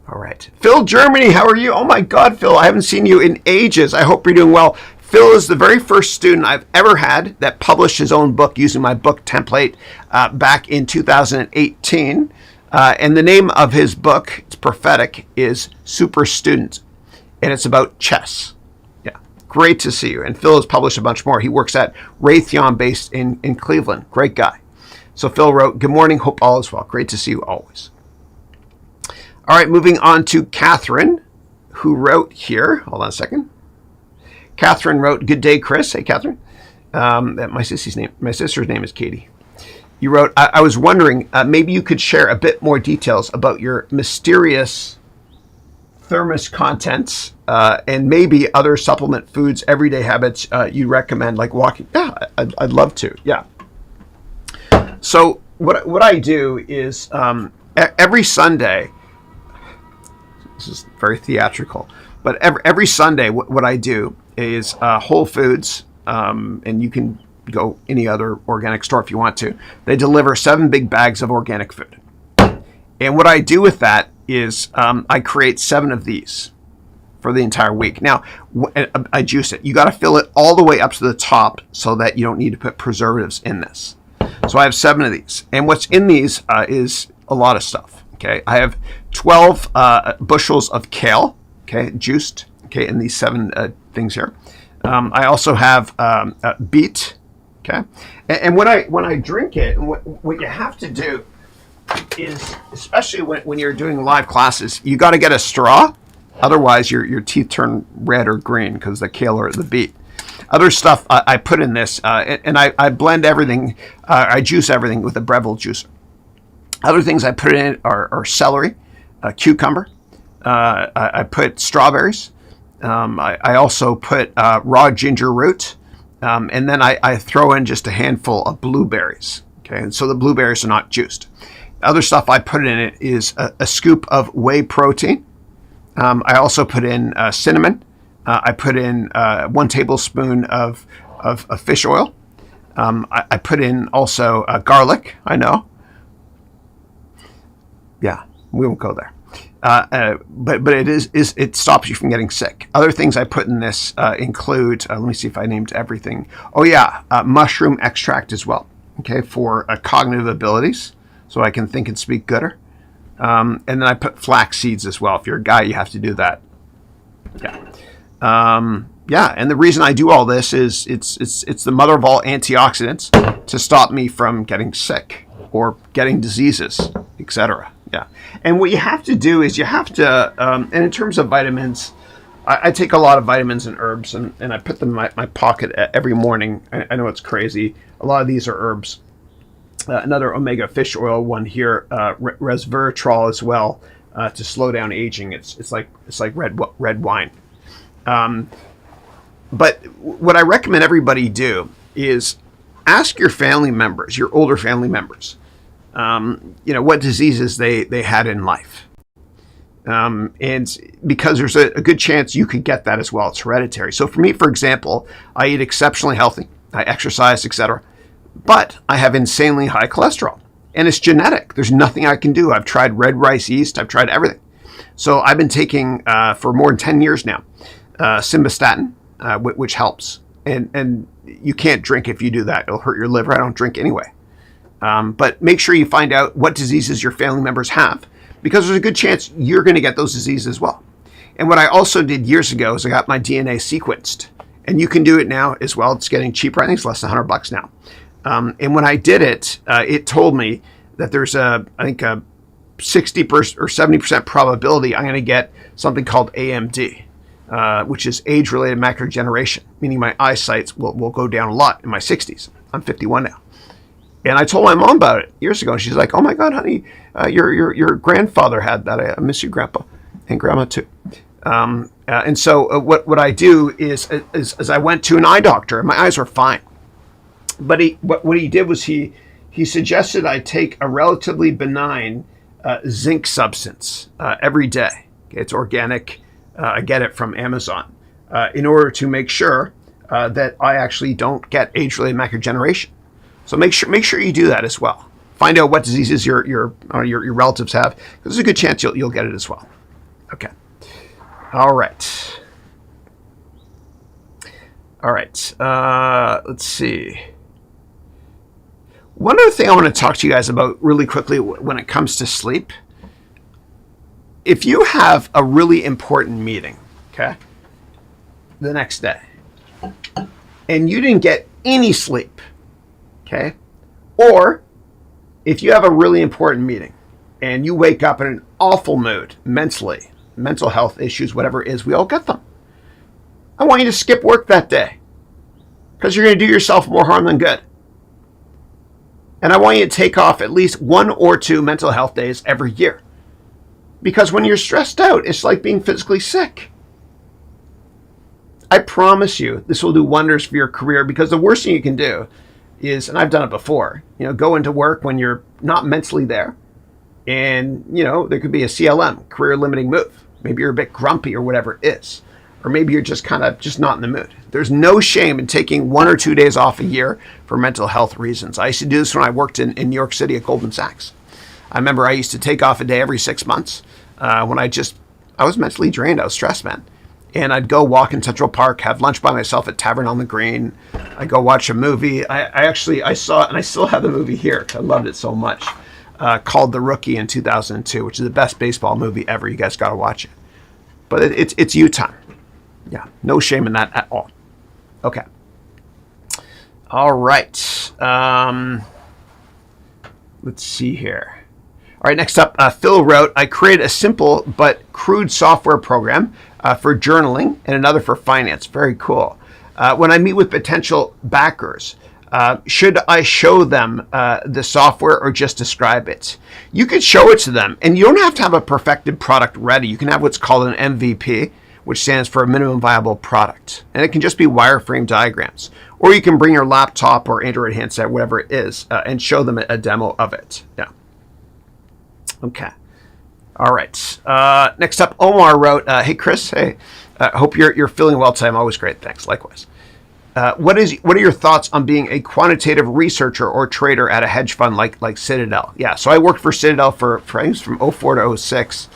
All right. Phil, Germany, how are you? Oh my God, Phil, I haven't seen you in ages. I hope you're doing well. Phil is the very first student I've ever had that published his own book using my book template back in 2018. And the name of his book, it's prophetic, is Super Student. And it's about chess. Yeah, great to see you. And Phil has published a bunch more. He works at Raytheon based in Cleveland. Great guy. So Phil wrote, good morning, hope all is well. Great to see you always. All right, moving on to Catherine, who wrote here. Hold on a second. Catherine wrote, good day, Chris. Hey, Catherine. My sister's name is Katie. You wrote, I was wondering, maybe you could share a bit more details about your mysterious thermos contents and maybe other supplement foods, everyday habits you recommend, like walking. Yeah, I'd love to. Yeah. So what I do is every Sunday, this is very theatrical, but every Sunday what I do is Whole Foods, and you can go any other organic store if you want to. They deliver 7 big bags of organic food. And what I do with that is I create 7 of these for the entire week. Now, I juice it. You got to fill it all the way up to the top so that you don't need to put preservatives in this. So I have 7 of these. And what's in these is a lot of stuff. Okay, I have 12 bushels of kale, okay, juiced, okay, in these 7 things here. I also have beet, okay. And when I drink it, what you have to do is, especially when you're doing live classes, you got to get a straw. Otherwise, your teeth turn red or green because the kale or the beet. Other stuff I put in this, and I blend everything. I juice everything with a Breville juicer. Other things I put in are celery, cucumber. I put strawberries. I also put raw ginger root. And then I throw in just a handful of blueberries. Okay, and so the blueberries are not juiced. Other stuff I put in it is a scoop of whey protein. I also put in cinnamon. I put in 1 tablespoon of fish oil. I put in also garlic. I know. Yeah, we won't go there. But it stops you from getting sick. Other things I put in this include, let me see if I named everything. Oh yeah, mushroom extract as well. Okay, for cognitive abilities, so I can think and speak gooder. And then I put flax seeds as well. If you're a guy, you have to do that. Yeah. Yeah, and the reason I do all this is it's the mother of all antioxidants to stop me from getting sick or getting diseases, etc. Yeah, and what you have to do is you have to, and in terms of vitamins, I take a lot of vitamins and herbs, and I put them in my pocket every morning. I know it's crazy. A lot of these are herbs. Another omega fish oil one here, resveratrol as well, to slow down aging. It's like red wine. But what I recommend everybody do is ask your family members, your older family members, what diseases they had in life. And because there's a good chance you could get that as well. It's hereditary. So for me, for example, I eat exceptionally healthy. I exercise, etc. But I have insanely high cholesterol. And it's genetic. There's nothing I can do. I've tried red rice yeast. I've tried everything. So I've been taking, for more than 10 years now, simvastatin, which helps. And you can't drink if you do that. It'll hurt your liver. I don't drink anyway. But make sure you find out what diseases your family members have, because there's a good chance you're going to get those diseases as well. And what I also did years ago is I got my DNA sequenced. And you can do it now as well. It's getting cheaper. I think it's less than $100 now. And when I did it, it told me that there's a 60% or 70% probability I'm going to get something called AMD, which is age-related macular degeneration, meaning my eyesight will go down a lot in my 60s. I'm 51 now. And I told my mom about it years ago. And she's like, "Oh my God, honey, your grandfather had that. I miss you, Grandpa, and Grandma too." And so what I do is I went to an eye doctor, and my eyes were fine. But what he did was he suggested I take a relatively benign zinc substance every day. Okay, it's organic. I get it from Amazon in order to make sure that I actually don't get age-related macular degeneration. So make sure you do that as well. Find out what diseases your relatives have, because there's a good chance you'll get it as well. Okay. All right. Let's see. One other thing I want to talk to you guys about really quickly when it comes to sleep. If you have a really important meeting, okay, the next day, and you didn't get any sleep, okay, or if you have a really important meeting and you wake up in an awful mood mentally, mental health issues, whatever it is, we all get them. I want you to skip work that day because you're going to do yourself more harm than good. And I want you to take off at least 1 or 2 mental health days every year. Because when you're stressed out, it's like being physically sick. I promise you, this will do wonders for your career, because the worst thing you can do is, and I've done it before, go into work when you're not mentally there. And, there could be a CLM, career limiting move. Maybe you're a bit grumpy or whatever it is. Or maybe you're just not in the mood. There's no shame in taking 1 or 2 days off a year for mental health reasons. I used to do this when I worked in New York City at Goldman Sachs. I remember I used to take off a day every 6 months when I was mentally drained. I was stressed, man. And I'd go walk in Central Park, have lunch by myself at Tavern on the Green. I'd go watch a movie. I saw it, and I still have the movie here. I loved it so much. Called The Rookie in 2002, which is the best baseball movie ever. You guys got to watch it. But it's you time. Yeah, no shame in that at all. Okay. All right. Let's see here. All right, next up, Phil wrote, I created a simple but crude software program for journaling and another for finance. Very cool. When I meet with potential backers, should I show them the software or just describe it? You could show it to them, and you don't have to have a perfected product ready. You can have what's called an MVP, which stands for a minimum viable product. And it can just be wireframe diagrams. Or you can bring your laptop or Android handset, whatever it is, and show them a demo of it. Yeah. Okay. All right. Next up, Omar wrote, hey, Chris. Hey, hope you're feeling well today. I'm always great. Thanks. Likewise. What are your thoughts on being a quantitative researcher or trader at a hedge fund like Citadel? Yeah. So I worked for Citadel for I think it was from 04 to 06.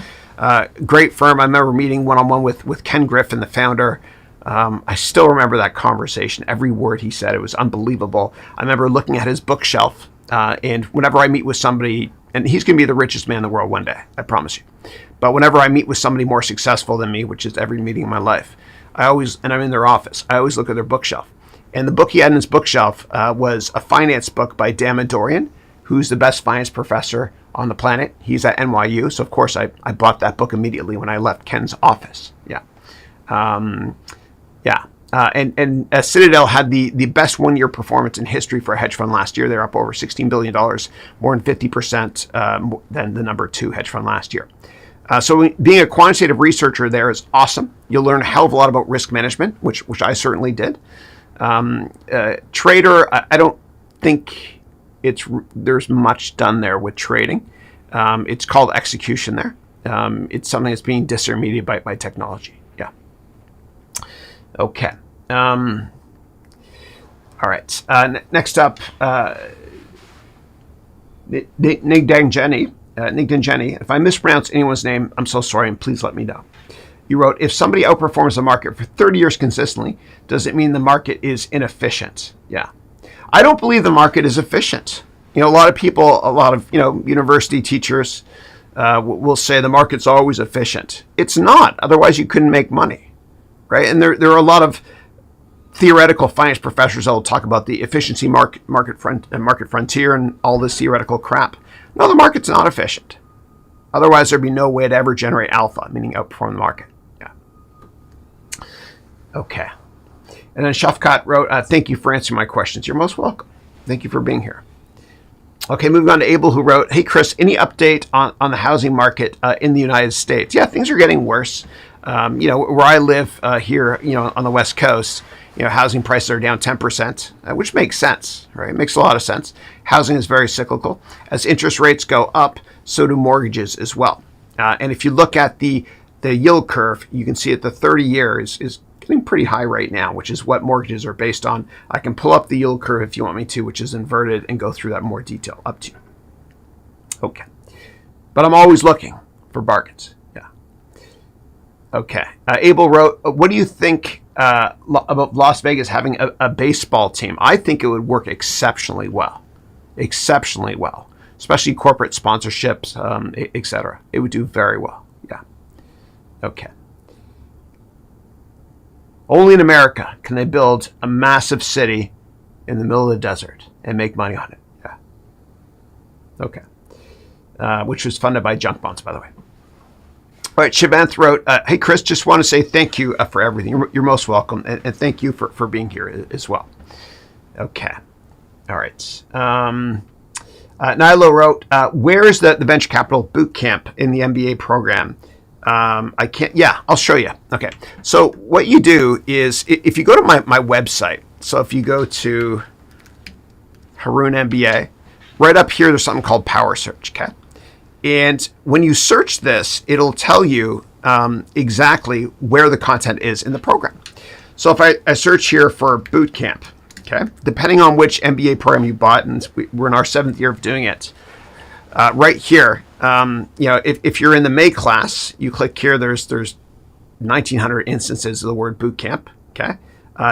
Great firm. I remember meeting one-on-one with Ken Griffin, the founder. I still remember that conversation. Every word he said, it was unbelievable. I remember looking at his bookshelf, and whenever I meet with somebody, and he's going to be the richest man in the world one day, I promise you. But whenever I meet with somebody more successful than me, which is every meeting in my life, and I'm in their office, I always look at their bookshelf. And the book he had in his bookshelf was a finance book by Dan Dorian, who's the best finance professor on the planet. He's at NYU, so of course I bought that book immediately when I left Ken's office. Yeah. And Citadel had the best 1-year performance in history for a hedge fund last year. They're up over $16 billion, more than 50% than the number 2 hedge fund last year. So being a quantitative researcher there is awesome. You'll learn a hell of a lot about risk management, which I certainly did. Trader, I don't think there's much done there with trading. It's called execution there. It's something that's being disintermediated by technology. Yeah. Okay. All right. Next up, Nigdanjeni. If I mispronounce anyone's name, I'm so sorry, and please let me know. You wrote, if somebody outperforms the market for 30 years consistently, does it mean the market is inefficient? Yeah. I don't believe the market is efficient. A lot of people, university teachers will say the market's always efficient. It's not. Otherwise, you couldn't make money, right? And there are a lot of theoretical finance professors that will talk about the efficiency market frontier and all this theoretical crap. No, the market's not efficient. Otherwise, there'd be no way to ever generate alpha, meaning outperform the market. Yeah. Okay. And then Shafkat wrote, thank you for answering my questions. You're most welcome. Thank you for being here. Okay, moving on to Abel, who wrote, "Hey Chris, any update on the housing market in the United States?" Yeah, things are getting worse. Where I live here, on the West Coast, housing prices are down 10%, which makes sense, right? It makes a lot of sense. Housing is very cyclical. As interest rates go up, so do mortgages as well. And if you look at the yield curve, you can see that the 30 years is getting pretty high right now, which is what mortgages are based on. I can pull up the yield curve if you want me to, which is inverted, and go through that in more detail. Up to you. Okay. But I'm always looking for bargains. Yeah. Okay. Abel wrote, "What do you think about Las Vegas having a baseball team?" I think it would work exceptionally well. Exceptionally well. Especially corporate sponsorships, etc. It would do very well. Yeah. Okay. Only in America can they build a massive city in the middle of the desert and make money on it. Yeah. Okay. Which was funded by junk bonds, by the way. All right, Shivanth wrote, "Hey, Chris, just want to say thank you for everything. You're most welcome, and thank you for being here as well." Okay. All right. Nilo wrote, "Where is the venture capital bootcamp in the MBA program?" I can't. Yeah, I'll show you. Okay. So what you do is, if you go to my website, so if you go to Haroun MBA, right up here, there's something called Power Search. Okay. And when you search this, it'll tell you exactly where the content is in the program. So if I search here for Bootcamp, okay, depending on which MBA program you bought, and we're in our 7th year of doing it, right here, if you're in the May class, you click here, there's 1,900 instances of the word Bootcamp, okay?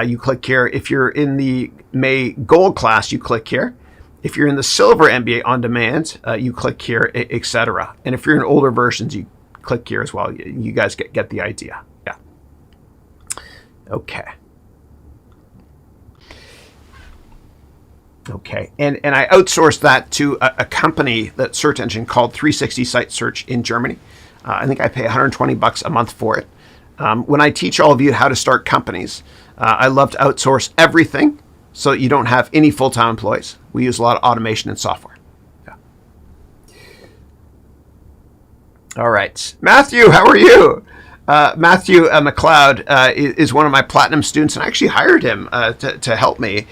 You click here. If you're in the May Gold class, you click here. If you're in the Silver MBA on demand, you click here, etc. And if you're in older versions, you click here as well. You guys get the idea. Yeah. Okay. Okay. And I outsourced that to a company, that search engine called 360 Site Search in Germany. I think I pay $120 a month for it. When I teach all of you how to start companies, I love to outsource everything so that you don't have any full-time employees. We use a lot of automation and software. Yeah. All right. Matthew, how are you? Matthew McLeod is one of my platinum students, and I actually hired him to help me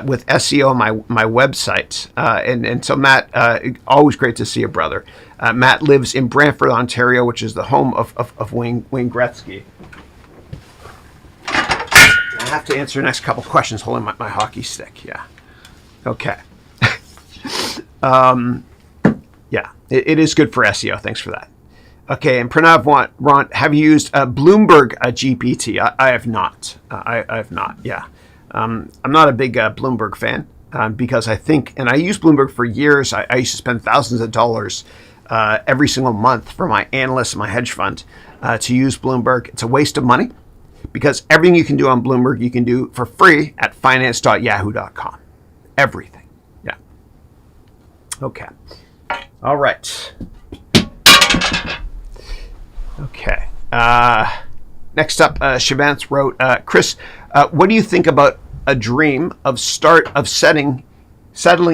with SEO on my website. And so Matt, always great to see you, brother. Matt lives in Brantford, Ontario, which is the home of Wayne Gretzky. I have to answer the next couple questions holding my hockey stick. Yeah. Okay. Yeah, it is good for SEO. Thanks for that. Okay, and Pranav Ron, have you used Bloomberg GPT? I have not. I have not, yeah. I'm not a big Bloomberg fan because I think, and I used Bloomberg for years. I used to spend thousands of dollars every single month for my analysts and my hedge fund to use Bloomberg. It's a waste of money because everything you can do on Bloomberg, you can do for free at finance.yahoo.com. Everything, yeah. Okay, all right. Okay. Next up, Shivance wrote, Chris, what do you think about a dream of settling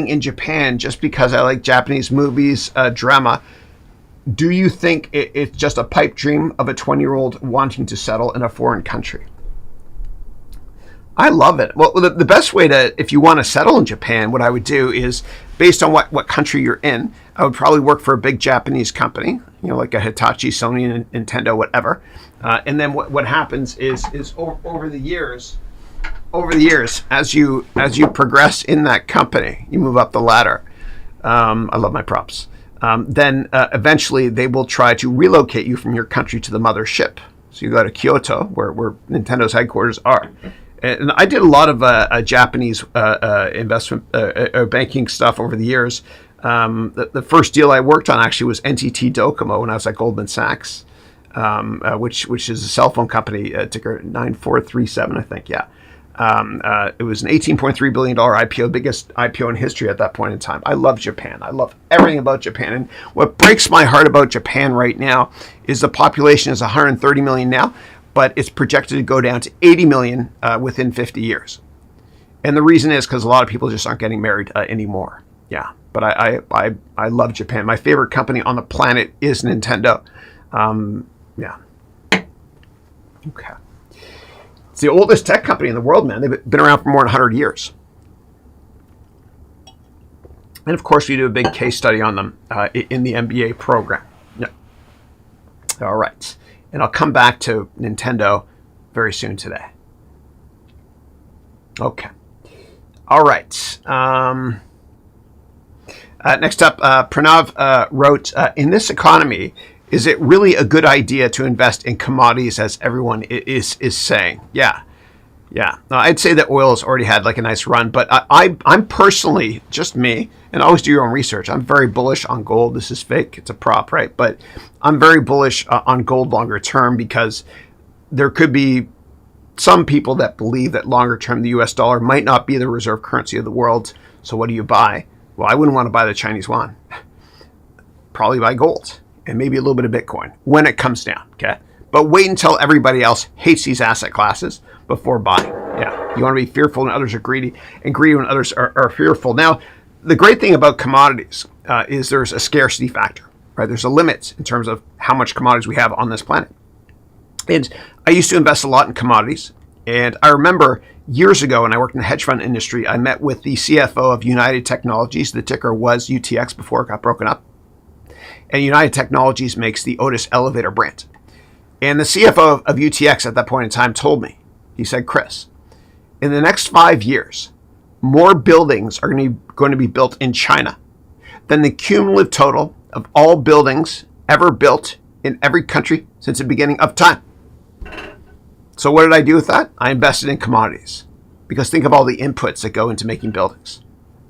in Japan just because I like Japanese movies, drama? Do you think it's just a pipe dream of a 20-year-old wanting to settle in a foreign country? I love it. Well, the best way to, if you want to settle in Japan, what I would do is, based on what country you're in, I would probably work for a big Japanese company, like a Hitachi, Sony, Nintendo, whatever. And then what happens is over the years, as you progress in that company, you move up the ladder. I love my props. Then eventually they will try to relocate you from your country to the mothership. So you go to Kyoto, where Nintendo's headquarters are. And I did a lot of Japanese investment banking stuff over the years. The first deal I worked on actually was NTT Docomo when I was at Goldman Sachs, which is a cell phone company, ticker 9437, I think. Yeah, it was an $18.3 billion IPO, biggest IPO in history at that point in time. I love Japan. I love everything about Japan. And what breaks my heart about Japan right now is the population is 130 million now, but it's projected to go down to 80 million within 50 years. And the reason is because a lot of people just aren't getting married anymore. Yeah. but I love Japan. My favorite company on the planet is Nintendo. Yeah. Okay. It's the oldest tech company in the world, man. They've been around for more than 100 years. And of course, we do a big case study on them in the MBA program. Yeah. All right. And I'll come back to Nintendo very soon today. Okay. All right. Next up, Pranav wrote, in this economy, is it really a good idea to invest in commodities as everyone is saying? Yeah. I'd say that oil has already had like a nice run, but I'm personally, just me, and always do your own research. I'm very bullish on gold. This is fake. It's a prop, right? But I'm very bullish on gold longer term because there could be some people that believe that longer term the US dollar might not be the reserve currency of the world. So what do you buy? Well, I wouldn't want to buy the Chinese yuan. Probably buy gold and maybe a little bit of Bitcoin when it comes down, okay? But wait until everybody else hates these asset classes before buying. Yeah, you want to be fearful when others are greedy and greedy when others are fearful. Now, the great thing about commodities is there's a scarcity factor, right? There's a limit in terms of how much commodities we have on this planet. And I used to invest a lot in commodities. And I remember years ago when I worked in the hedge fund industry, I met with the CFO of United Technologies. The ticker was UTX before it got broken up. And United Technologies makes the Otis elevator brand. And the CFO of UTX at that point in time told me, he said, Chris, in the next 5 years, more buildings are going to be built in China than the cumulative total of all buildings ever built in every country since the beginning of time. So what did I do with that? I invested in commodities because think of all the inputs that go into making buildings.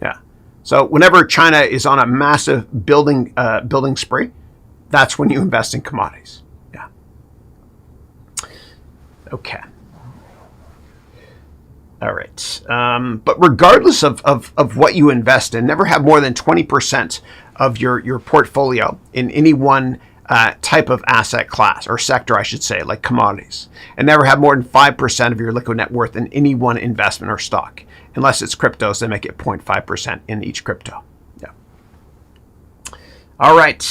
Yeah. So whenever China is on a massive building spree, that's when you invest in commodities. Yeah. Okay. All right. But regardless of what you invest in, never have more than 20% of your portfolio in any one type of asset class or sector, I should say, like commodities. And never have more than 5% of your liquid net worth in any one investment or stock. Unless it's cryptos, they make it 0.5% in each crypto. Yeah. All right.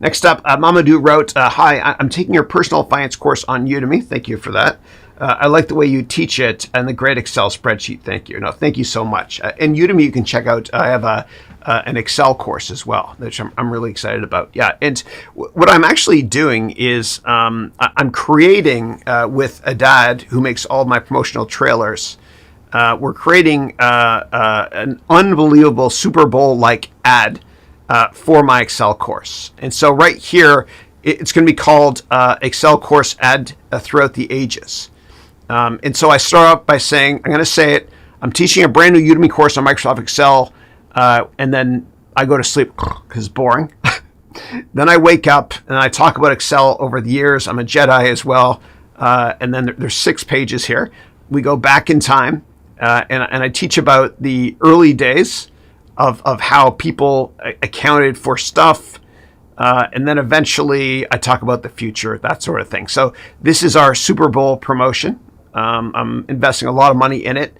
Next up, Mamadou wrote, hi, I'm taking your personal finance course on Udemy. Thank you for that. I like the way you teach it and the great Excel spreadsheet. Thank you. No, thank you so much. In Udemy, you can check out, I have an Excel course as well, which I'm really excited about. Yeah, and what I'm actually doing is I'm creating with a dad who makes all of my promotional trailers. We're creating an unbelievable Super Bowl-like ad for my Excel course. And so right here, it's going to be called Excel Course Ad Throughout the Ages. And so I start off by saying, I'm going to say it, I'm teaching a brand new Udemy course on Microsoft Excel, and then I go to sleep because it's boring. Then I wake up and I talk about Excel over the years. I'm a Jedi as well. And then there's 6 pages here. We go back in time, and I teach about the early days of how people accounted for stuff. And then eventually I talk about the future, that sort of thing. So this is our Super Bowl promotion. I'm investing a lot of money in it.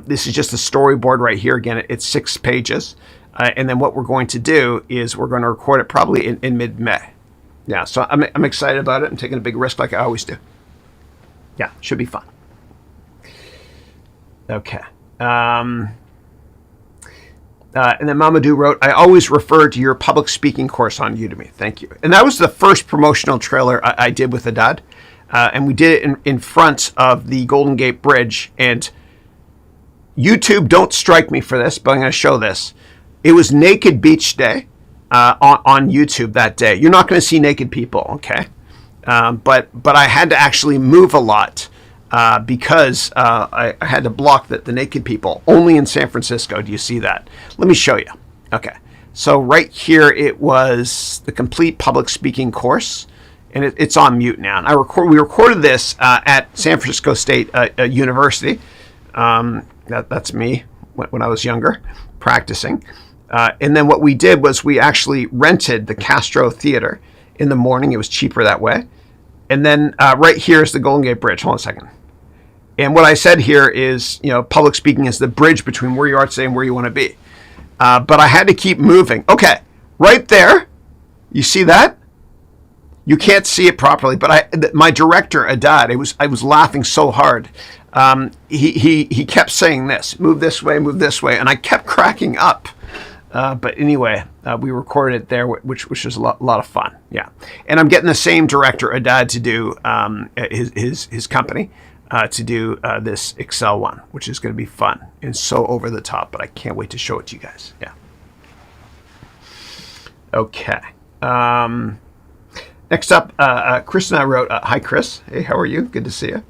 This is just a storyboard right here. Again, it's 6 pages. And then what we're going to do is we're going to record it probably in mid-May. Yeah, so I'm excited about it. I'm taking a big risk like I always do. Yeah, should be fun. Okay. And then Mamadou wrote, I always refer to your public speaking course on Udemy. Thank you. And that was the first promotional trailer I did with Adad. And we did it in front of the Golden Gate Bridge. And YouTube, don't strike me for this, but I'm going to show this. It was Naked Beach Day on YouTube that day. You're not going to see naked people, okay? But I had to actually move a lot because I had to block the naked people. Only in San Francisco do you see that. Let me show you. Okay. So right here, it was the complete public speaking course. And it's on mute now. And we recorded this at San Francisco State University. That's me when I was younger, practicing. And then what we did was we actually rented the Castro Theater in the morning. It was cheaper that way. And then right here is the Golden Gate Bridge. Hold on a second. And what I said here is, public speaking is the bridge between where you are today and where you want to be. but I had to keep moving. Okay, right there, you see that? You can't see it properly, but my director, Adad, I was laughing so hard. He kept saying this, move this way, and I kept cracking up. But anyway, we recorded it there, which was a lot of fun. Yeah, and I'm getting the same director, Adad, to do his company, to do this Excel one, which is going to be fun and so over the top. But I can't wait to show it to you guys. Yeah. Okay. Next up, Chris and I wrote, hi, Chris. Hey, how are you? Good to see you.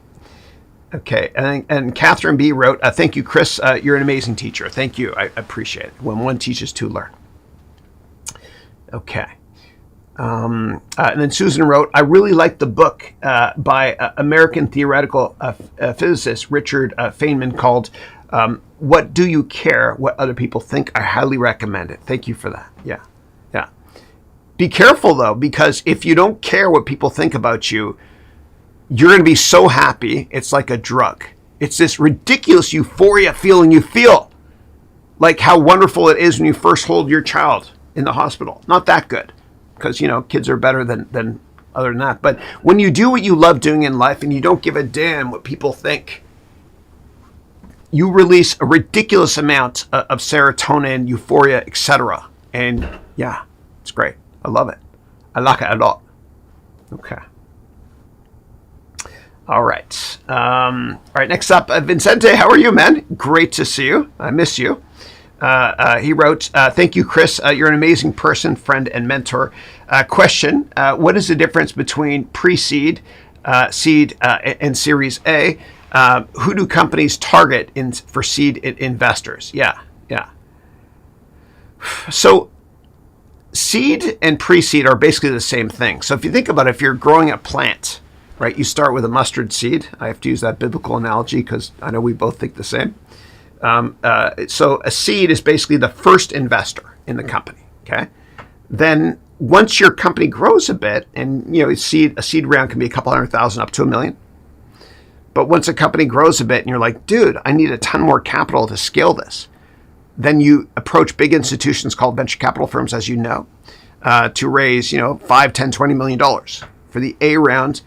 Okay. And Catherine B wrote, thank you, Chris. You're an amazing teacher. Thank you. I appreciate it. When one teaches, two learn. Okay. And then Susan wrote, I really like the book by American theoretical physicist Richard Feynman called What Do You Care What Other People Think? I highly recommend it. Thank you for that. Yeah. Be careful, though, because if you don't care what people think about you, you're going to be so happy. It's like a drug. It's this ridiculous euphoria feeling you feel, like how wonderful it is when you first hold your child in the hospital. Not that good, because, kids are better than other than that. But when you do what you love doing in life and you don't give a damn what people think, you release a ridiculous amount of serotonin, euphoria, etc. And yeah, it's great. I love it. I like it a lot. Okay. All right. Next up, Vincente, how are you, man? Great to see you. I miss you. He wrote, thank you, Chris. You're an amazing person, friend, and mentor. Question, what is the difference between pre-seed, seed, and Series A? Who do companies target for seed investors? Yeah. So seed and pre-seed are basically the same thing. So if you think about it, if you're growing a plant, right, you start with a mustard seed. I have to use that biblical analogy because I know we both think the same. So a seed is basically the first investor in the company. Okay. Then once your company grows a bit, and a seed round can be a couple $100,000 up to $1 million. But once a company grows a bit, and you're like, dude, I need a ton more capital to scale this. Then you approach big institutions called venture capital firms, as you know, to raise, $5, $10, $20 million for the A round,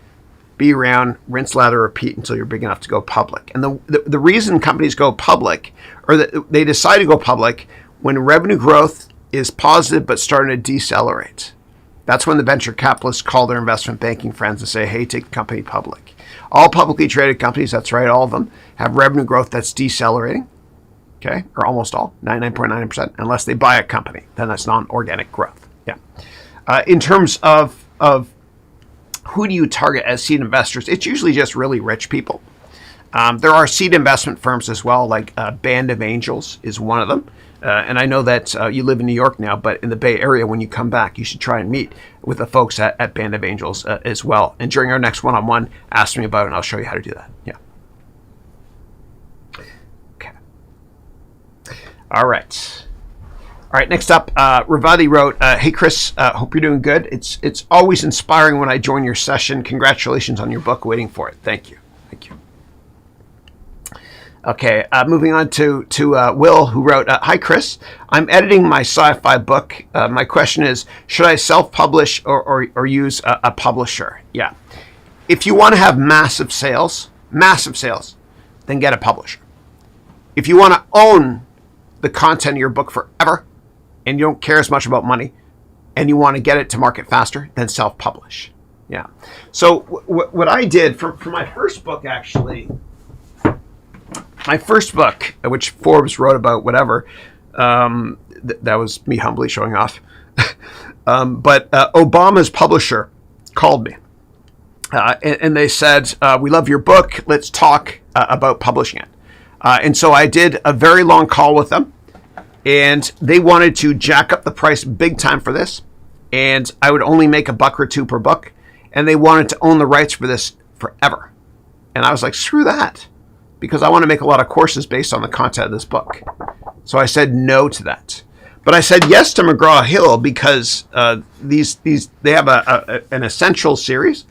B round, rinse, lather, repeat until you're big enough to go public. And the reason companies go public, or that they decide to go public, when revenue growth is positive but starting to decelerate. That's when the venture capitalists call their investment banking friends and say, hey, take the company public. All publicly traded companies, that's right, all of them, have revenue growth that's decelerating. Okay, or almost all, 99.9%, unless they buy a company. Then that's non-organic growth. Yeah. In terms of who do you target as seed investors, it's usually just really rich people. There are seed investment firms as well, like Band of Angels is one of them. And I know that you live in New York now, but in the Bay Area, when you come back, you should try and meet with the folks at Band of Angels as well. And during our next one-on-one, ask me about it, and I'll show you how to do that. Yeah. All right. Next up, Ravadi wrote, hey, Chris, hope you're doing good. It's always inspiring when I join your session. Congratulations on your book. Waiting for it. Thank you. Okay, moving on to Will, who wrote, hi, Chris. I'm editing my sci-fi book. My question is, should I self-publish or use a publisher? Yeah. If you want to have massive sales, then get a publisher. If you want to own the content of your book forever, and you don't care as much about money, and you want to get it to market faster, then self-publish. Yeah. So what I did for my first book, actually, which Forbes wrote about, whatever, that was me humbly showing off. But Obama's publisher called me, and they said, we love your book. Let's talk about publishing it. And so I did a very long call with them, and they wanted to jack up the price big time for this, and I would only make $1 or $2 per book, and they wanted to own the rights for this forever. And I was like, screw that, because I want to make a lot of courses based on the content of this book. So I said no to that. But I said yes to McGraw-Hill because they have an essential series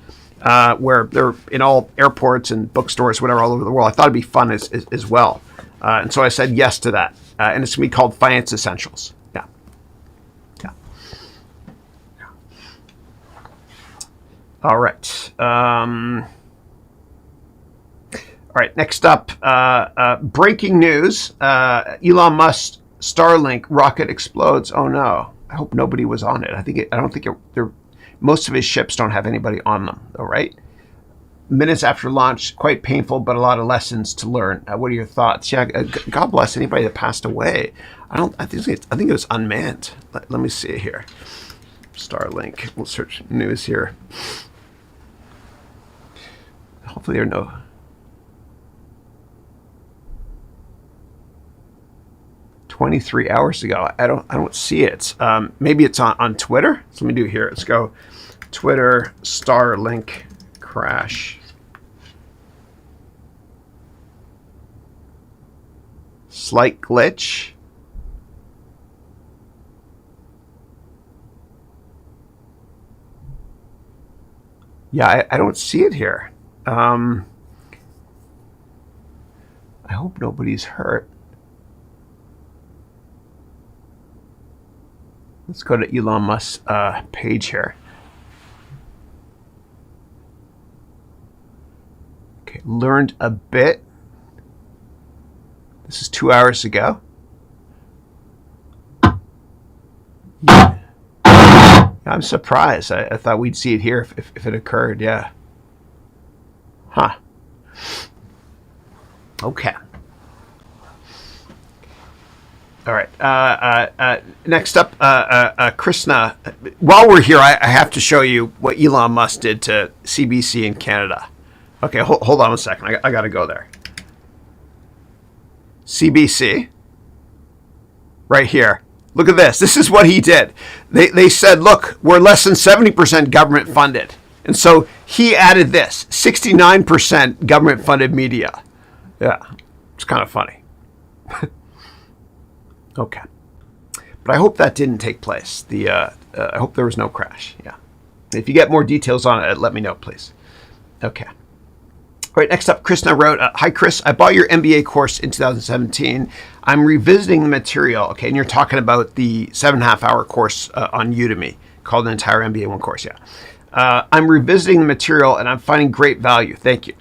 where they're in all airports and bookstores, whatever, all over the world. I thought it'd be fun as well. And so I said yes to that. And it's going to be called Finance Essentials. Yeah. Yeah. All right. All right. Next up, breaking news. Elon Musk Starlink rocket explodes. Oh, no. I hope nobody was on it. I don't think most of his ships don't have anybody on them, though, right? Minutes after launch, quite painful, but a lot of lessons to learn. What are your thoughts? Yeah, God bless anybody that passed away. I think it was unmanned. Let me see here. Starlink. We'll search news here. Hopefully there are no. "23 hours ago." I don't see it. Maybe it's on Twitter. So let me do here. Let's go. Twitter Starlink crash. Slight glitch. Yeah, I don't see it here. I hope nobody's hurt. Let's go to Elon Musk's page here. Okay, learned a bit. This is 2 hours ago. Yeah. I'm surprised. I thought we'd see it here if it occurred. Yeah. Huh. Okay. All right. Next up, Krishna. While we're here, I have to show you what Elon Musk did to CBC in Canada. Okay, hold on a second. I got to go there. CBC. Right here. Look at this. This is what he did. They said, look, we're less than 70% government funded. And so he added this, 69% government funded media. Yeah, it's kind of funny. Okay. But I hope that didn't take place. I hope there was no crash. Yeah. If you get more details on it, let me know, please. Okay. All right, next up, Krishna wrote, "Hi, Chris. I bought your MBA course in 2017. I'm revisiting the material." Okay, and you're talking about the 7.5-hour course on Udemy called the entire MBA in one course, yeah. "I'm revisiting the material and I'm finding great value. Thank you.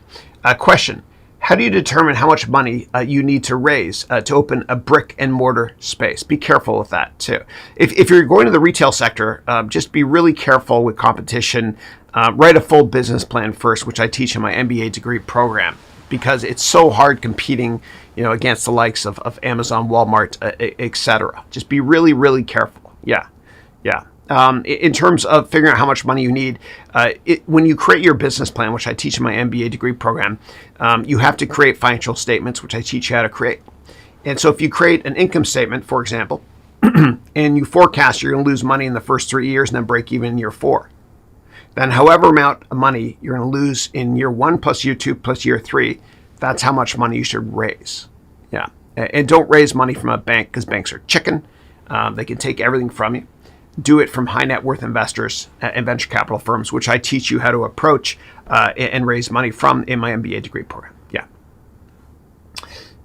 Question. How do you determine how much money you need to raise to open a brick-and-mortar space?" Be careful with that, too. If you're going to the retail sector, just be really careful with competition. Write a full business plan first, which I teach in my MBA degree program, because it's so hard competing, against the likes of Amazon, Walmart, etc. Just be really, really careful. Yeah. In terms of figuring out how much money you need, when you create your business plan, which I teach in my MBA degree program, you have to create financial statements, which I teach you how to create. And so if you create an income statement, for example, and you forecast you're going to lose money in the first 3 years and then break even in year 4, then however amount of money you're going to lose in year 1 plus year 2 plus year 3, that's how much money you should raise. Yeah. And don't raise money from a bank, because banks are chicken. They can take everything from you. Do it from high net worth investors and venture capital firms, which I teach you how to approach and raise money from in my MBA degree program. Yeah.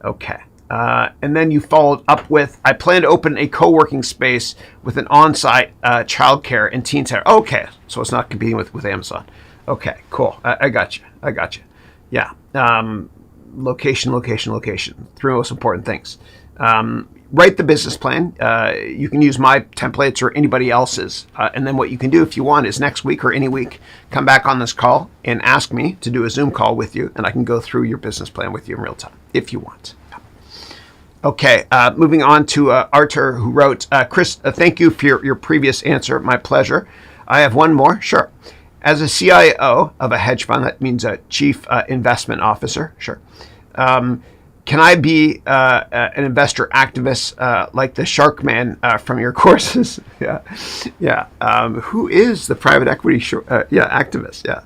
Okay. And then you followed up with, "I plan to open a co-working space with an on-site childcare and teen center." Okay, so it's not competing with Amazon. Okay, cool. I got you. Yeah. Location. 3 most important things. Write the business plan. You can use my templates or anybody else's. And then what you can do if you want is next week or any week, come back on this call and ask me to do a Zoom call with you, and I can go through your business plan with you in real time if you want. Okay, moving on to Arthur, who wrote, "Chris, thank you for your previous answer. My pleasure. I have one more. Sure. As a CIO of a hedge fund," that means a chief investment officer. Sure. "Can I be an investor activist like the Shark Man from your courses?" Yeah. Who is the private equity activist? Yeah.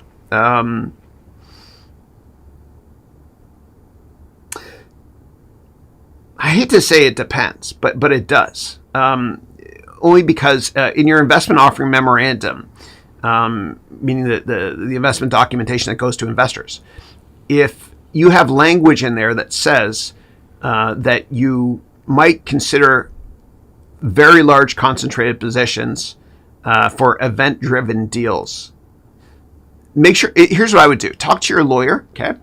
I hate to say it depends, but it does. Only because in your investment offering memorandum, meaning the investment documentation that goes to investors, if you have language in there that says that you might consider very large concentrated positions for event-driven deals. Make sure, here's what I would do. Talk to your lawyer, okay?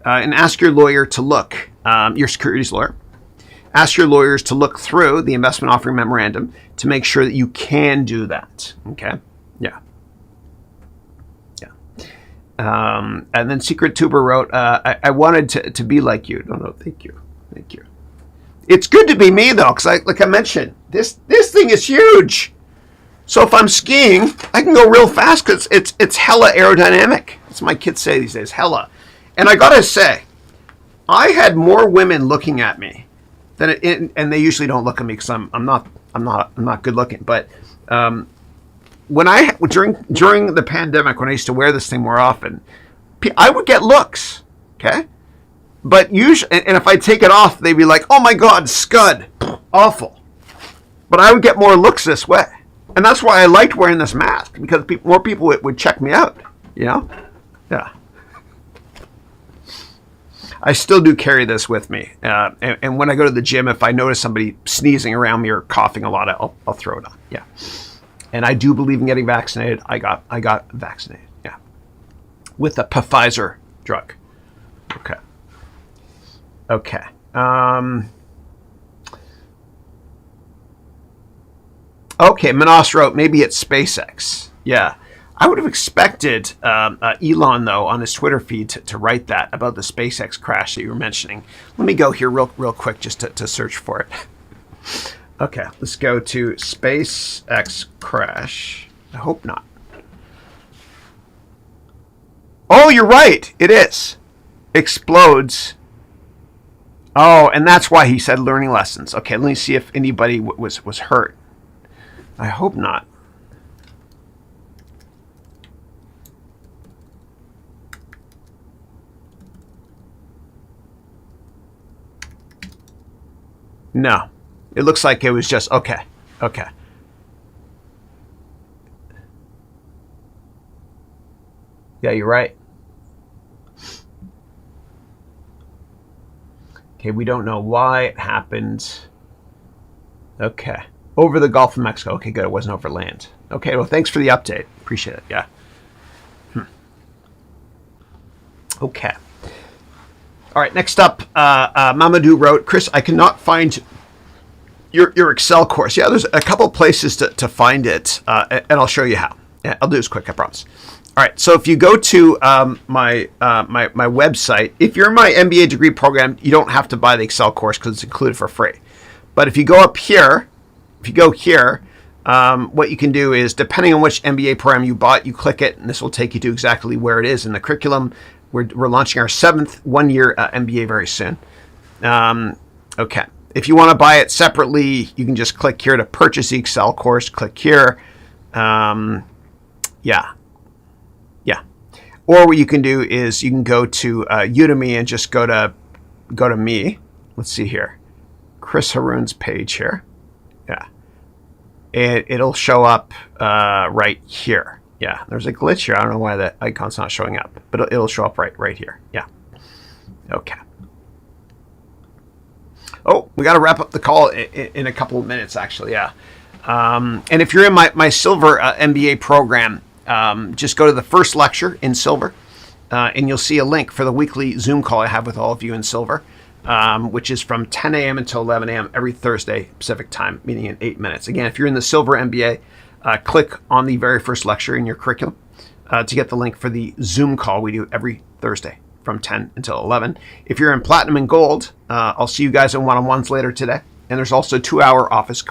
And ask your lawyer to look, your securities lawyer. Ask your lawyers to look through the investment offering memorandum to make sure that you can do that, okay? Yeah. And then Secret Tuber wrote, I wanted to be like you. No, thank you. Thank you. It's good to be me, though, because like I mentioned, this thing is huge. So if I'm skiing, I can go real fast because it's hella aerodynamic. That's what my kids say these days, hella. And I got to say, I had more women looking at me than and they usually don't look at me because I'm not good looking. But when during the pandemic, when I used to wear this thing more often, I would get looks, okay? But usually, and if I take it off, they'd be like, "Oh my God, scud, awful." But I would get more looks this way, and that's why I liked wearing this mask because more people would check me out. You know, yeah. I still do carry this with me, and when I go to the gym, if I notice somebody sneezing around me or coughing a lot, I'll throw it on. Yeah. And I do believe in getting vaccinated. I got vaccinated. Yeah, with the Pfizer drug. Okay. Okay. Okay. Manos wrote, maybe it's SpaceX. Yeah, I would have expected Elon though on his Twitter feed to write that about the SpaceX crash that you were mentioning. Let me go here real quick just to search for it. Okay, let's go to SpaceX crash. I hope not. Oh, you're right. It is. Explodes. Oh, and that's why he said learning lessons. Okay, let me see if anybody was hurt. I hope not. No. It looks like it was just, okay. Yeah, you're right. Okay, we don't know why it happened. Okay. Over the Gulf of Mexico. Okay, good. It wasn't over land. Okay, well, thanks for the update. Appreciate it. Yeah. Okay. All right, next up, Mamadou wrote, Chris, I cannot find your Excel course. Yeah, there's a couple places to find it, and I'll show you how. Yeah, I'll do this quick, I promise. All right, so if you go to my website, if you're in my MBA degree program, you don't have to buy the Excel course because it's included for free. But if you go up here, what you can do is, depending on which MBA program you bought, you click it, and this will take you to exactly where it is in the curriculum. We're launching our 7th one-year MBA very soon. Okay. If you want to buy it separately, you can just click here to purchase the Excel course. Click here. Yeah. Or what you can do is you can go to Udemy and just go to me. Let's see here. Chris Haroun's page here. Yeah. It'll show up right here. Yeah, there's a glitch here. I don't know why the icon's not showing up, but it'll show up right here. Yeah. Okay. Oh, we got to wrap up the call in a couple of minutes, actually. Yeah. And if you're in my Silver MBA program, just go to the first lecture in Silver, and you'll see a link for the weekly Zoom call I have with all of you in Silver, which is from 10 a.m. until 11 a.m. every Thursday Pacific time, meaning in 8 minutes. Again, if you're in the Silver MBA, click on the very first lecture in your curriculum to get the link for the Zoom call we do every Thursday from 10 until 11. If you're in Platinum and Gold, I'll see you guys in one-on-ones later today. And there's also a 2-hour office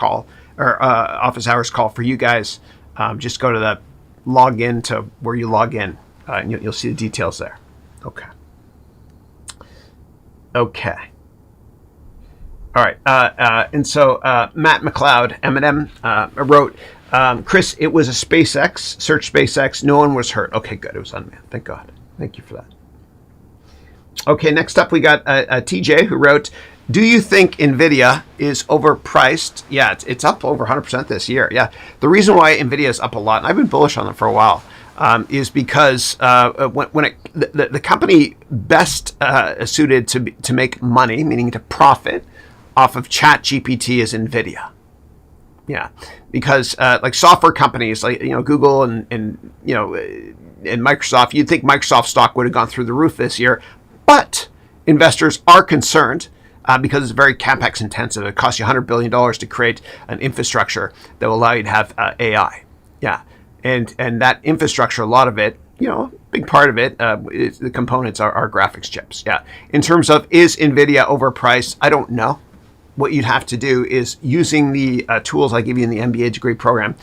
hours call for you guys. Just go to the login to where you log in, and you'll see the details there. Okay. All right. And so Matt McLeod, M&M, wrote, Chris, it was a SpaceX. Search SpaceX. No one was hurt. Okay, good. It was unmanned. Thank God. Thank you for that. Okay, next up we got TJ who wrote, do you think Nvidia is overpriced? Yeah, it's up over 100% this year. Yeah, the reason why Nvidia is up a lot, and I've been bullish on them for a while, is because the company best suited to make money, meaning to profit off of ChatGPT, is Nvidia. Yeah, because like software companies like Google and Microsoft, you'd think Microsoft stock would have gone through the roof this year, but investors are concerned because it's very capex intensive. It costs you $100 billion to create an infrastructure that will allow you to have AI. Yeah, and that infrastructure, a lot of it, big part of it, the components are graphics chips. Yeah, in terms of is Nvidia overpriced, I don't know. What you'd have to do is, using the tools I give you in the MBA degree program,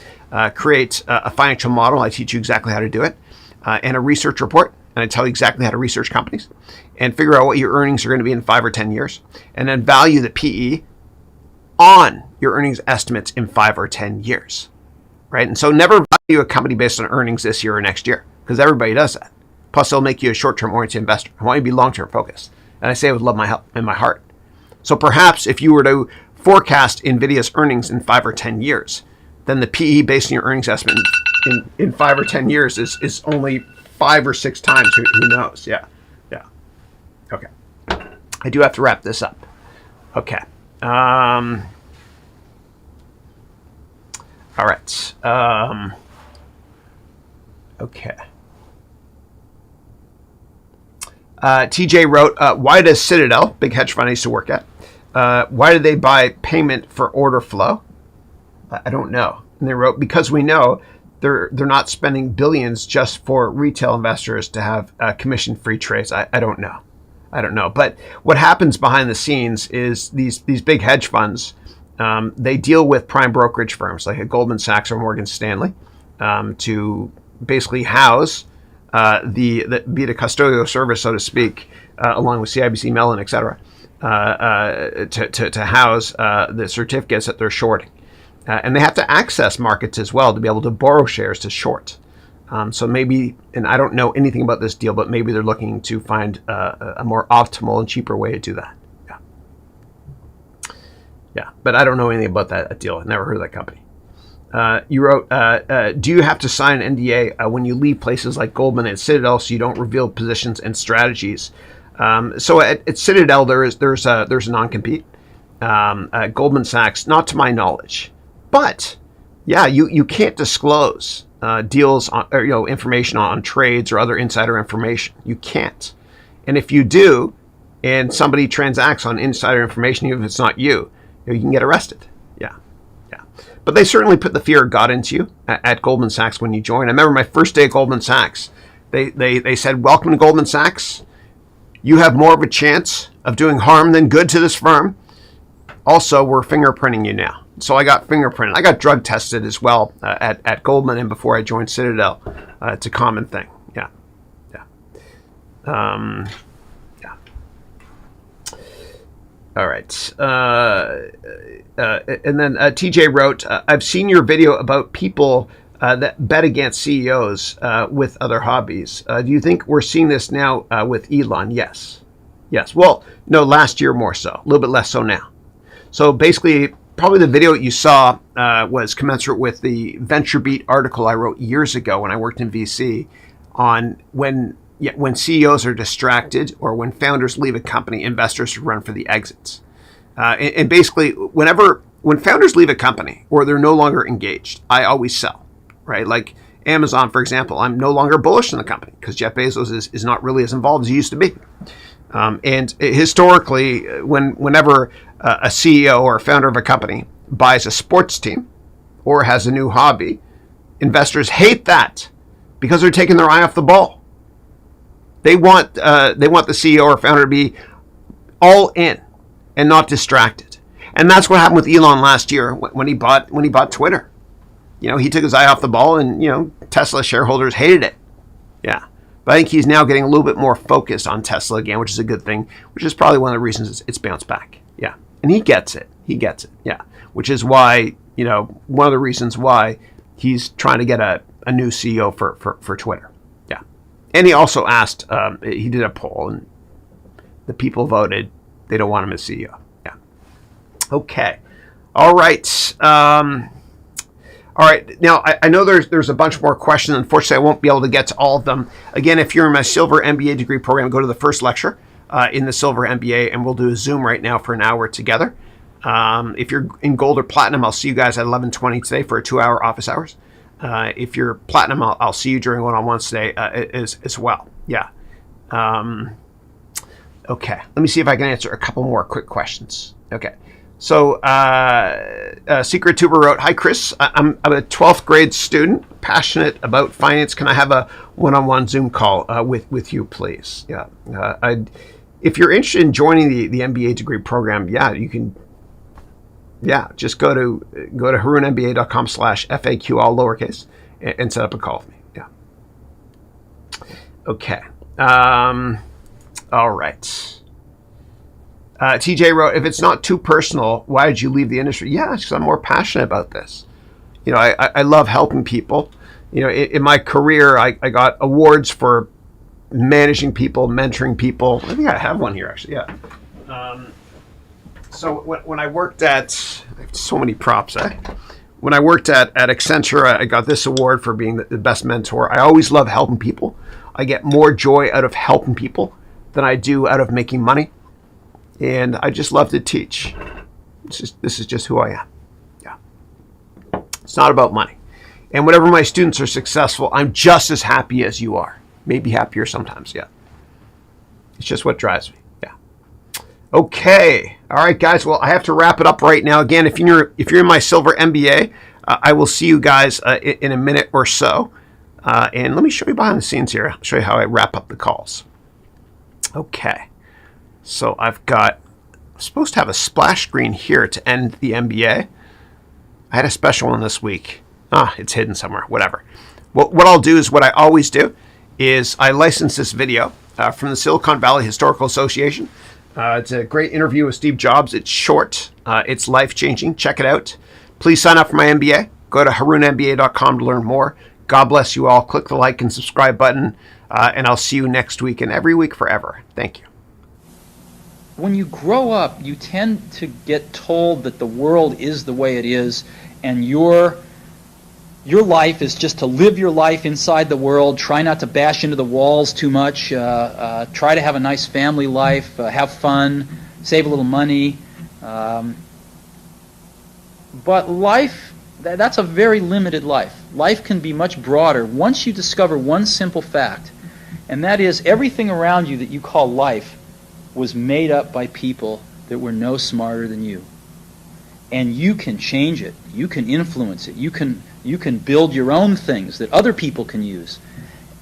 create a financial model. I teach you exactly how to do it, and a research report, and I tell you exactly how to research companies, and figure out what your earnings are going to be in 5 or 10 years, and then value the PE on your earnings estimates in 5 or 10 years, right? And so never value a company based on earnings this year or next year, because everybody does that. Plus, they'll make you a short-term oriented investor. I want you to be long-term focused, and I say it with love in my heart. So perhaps if you were to forecast Nvidia's earnings in 5 or 10 years, then the PE based on your earnings estimate in 5 or 10 years is only 5 or 6 times. Who knows? Yeah. Okay. I do have to wrap this up. Okay. All right. Okay. TJ wrote, why does Citadel, big hedge fund I used to work at, why did they buy payment for order flow? I don't know. And they wrote, because we know they're not spending billions just for retail investors to have commission-free trades. I don't know. But what happens behind the scenes is these big hedge funds, they deal with prime brokerage firms like a Goldman Sachs or Morgan Stanley to basically house be it a custodial service, so to speak, along with CIBC, Mellon, et cetera, to house the certificates that they're shorting. And they have to access markets as well to be able to borrow shares to short. So maybe, and I don't know anything about this deal, but maybe they're looking to find a more optimal and cheaper way to do that. Yeah, but I don't know anything about that deal. I've never heard of that company. You wrote, do you have to sign an NDA when you leave places like Goldman and Citadel so you don't reveal positions and strategies? So at Citadel, there's a non-compete. At Goldman Sachs, not to my knowledge. But, yeah, you can't disclose deals or information on trades or other insider information. You can't. And if you do, and somebody transacts on insider information, even if it's not you, you can get arrested. Yeah. But they certainly put the fear of God into you at Goldman Sachs when you join. I remember my first day at Goldman Sachs. They said, welcome to Goldman Sachs. You have more of a chance of doing harm than good to this firm. Also, we're fingerprinting you now. So I got fingerprinted. I got drug tested as well at Goldman and before I joined Citadel. It's a common thing. Yeah. All right. And then TJ wrote, I've seen your video about people that bet against CEOs with other hobbies. Do you think we're seeing this now with Elon? Yes. Well, no, last year more so. A little bit less so now. So basically, probably the video that you saw was commensurate with the VentureBeat article I wrote years ago when I worked in VC on when CEOs are distracted or when founders leave a company, investors run for the exits. And basically, when founders leave a company or they're no longer engaged, I always sell, right? Like Amazon, for example, I'm no longer bullish on the company because Jeff Bezos is not really as involved as he used to be. And historically, whenever a CEO or a founder of a company buys a sports team or has a new hobby, investors hate that because they're taking their eye off the ball. They want the CEO or founder to be all in and not distracted. And that's what happened with Elon last year when he bought Twitter. He took his eye off the ball, and Tesla shareholders hated it. Yeah. But I think he's now getting a little bit more focused on Tesla again, which is a good thing, which is probably one of the reasons it's bounced back. Yeah. And he gets it. Yeah. Which is why, one of the reasons why he's trying to get a new CEO for Twitter. Yeah. And he also asked, he did a poll and the people voted they don't want him as CEO. Yeah. Okay. All right. All All right. Now, I know there's a bunch more questions. Unfortunately, I won't be able to get to all of them. Again, if you're in my Silver MBA degree program, go to the first lecture in the Silver MBA, and we'll do a Zoom right now for an hour together. If you're in gold or platinum, I'll see you guys at 11:20 today for a 2-hour office hours. If you're platinum, I'll see you during one-on-ones today as well. Yeah. Okay. Let me see if I can answer a couple more quick questions. Okay. So, Secret Tuber wrote, "Hi, Chris. I'm a 12th grade student, passionate about finance. Can I have a one-on-one Zoom call with you, please?" Yeah. If you're interested in joining the MBA degree program, yeah, you can. Yeah, just go to harounmba.com/FAQ, all lowercase, and set up a call with me. Yeah. Okay. All right. TJ wrote, "If it's not too personal, why did you leave the industry?" Yeah, because I'm more passionate about this. You know, I love helping people. You know, in my career, I got awards for managing people, mentoring people. I think I have one here, actually. Yeah. So when I worked at, I have so many props, When I worked at Accenture, I got this award for being the best mentor. I always love helping people. I get more joy out of helping people than I do out of making money. And I just love to teach. This is just who I am. Yeah. It's not about money. And whenever my students are successful, I'm just as happy as you are. Maybe happier sometimes, yeah. It's just what drives me. Yeah. Okay. All right, guys. Well, I have to wrap it up right now. Again, if you're in my Silver MBA, I will see you guys in a minute or so. And let me show you behind the scenes here. I'll show you how I wrap up the calls. Okay. So I'm supposed to have a splash screen here to end the MBA. I had a special one this week. It's hidden somewhere, whatever. What I'll do is what I always do is I license this video from the Silicon Valley Historical Association. It's a great interview with Steve Jobs. It's short. It's life-changing. Check it out. Please sign up for my MBA. Go to harounmba.com to learn more. God bless you all. Click the like and subscribe button, and I'll see you next week and every week forever. Thank you. When you grow up, you tend to get told that the world is the way it is, and your life is just to live your life inside the world, try not to bash into the walls too much, try to have a nice family life, have fun, save a little money. But life, that's a very limited life. Life can be much broader once you discover one simple fact, and that is everything around you that you call life was made up by people that were no smarter than you. And you can change it. You can influence it. You can build your own things that other people can use.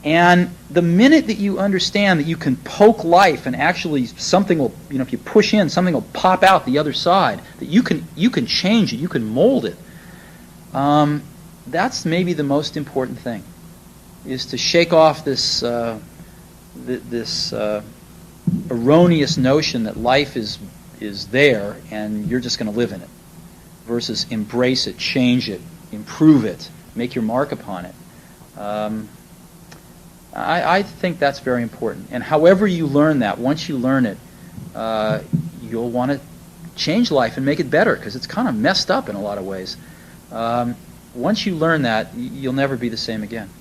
And the minute that you understand that you can poke life and actually something will, if you push in, something will pop out the other side, that you can change it, you can mold it. That's maybe the most important thing, is to shake off this erroneous notion that life is there and you're just going to live in it, versus embrace it, change it, improve it, make your mark upon it. I think that's very important. And however you learn that, once you learn it, you'll want to change life and make it better, because it's kind of messed up in a lot of ways. Once you learn that, you'll never be the same again.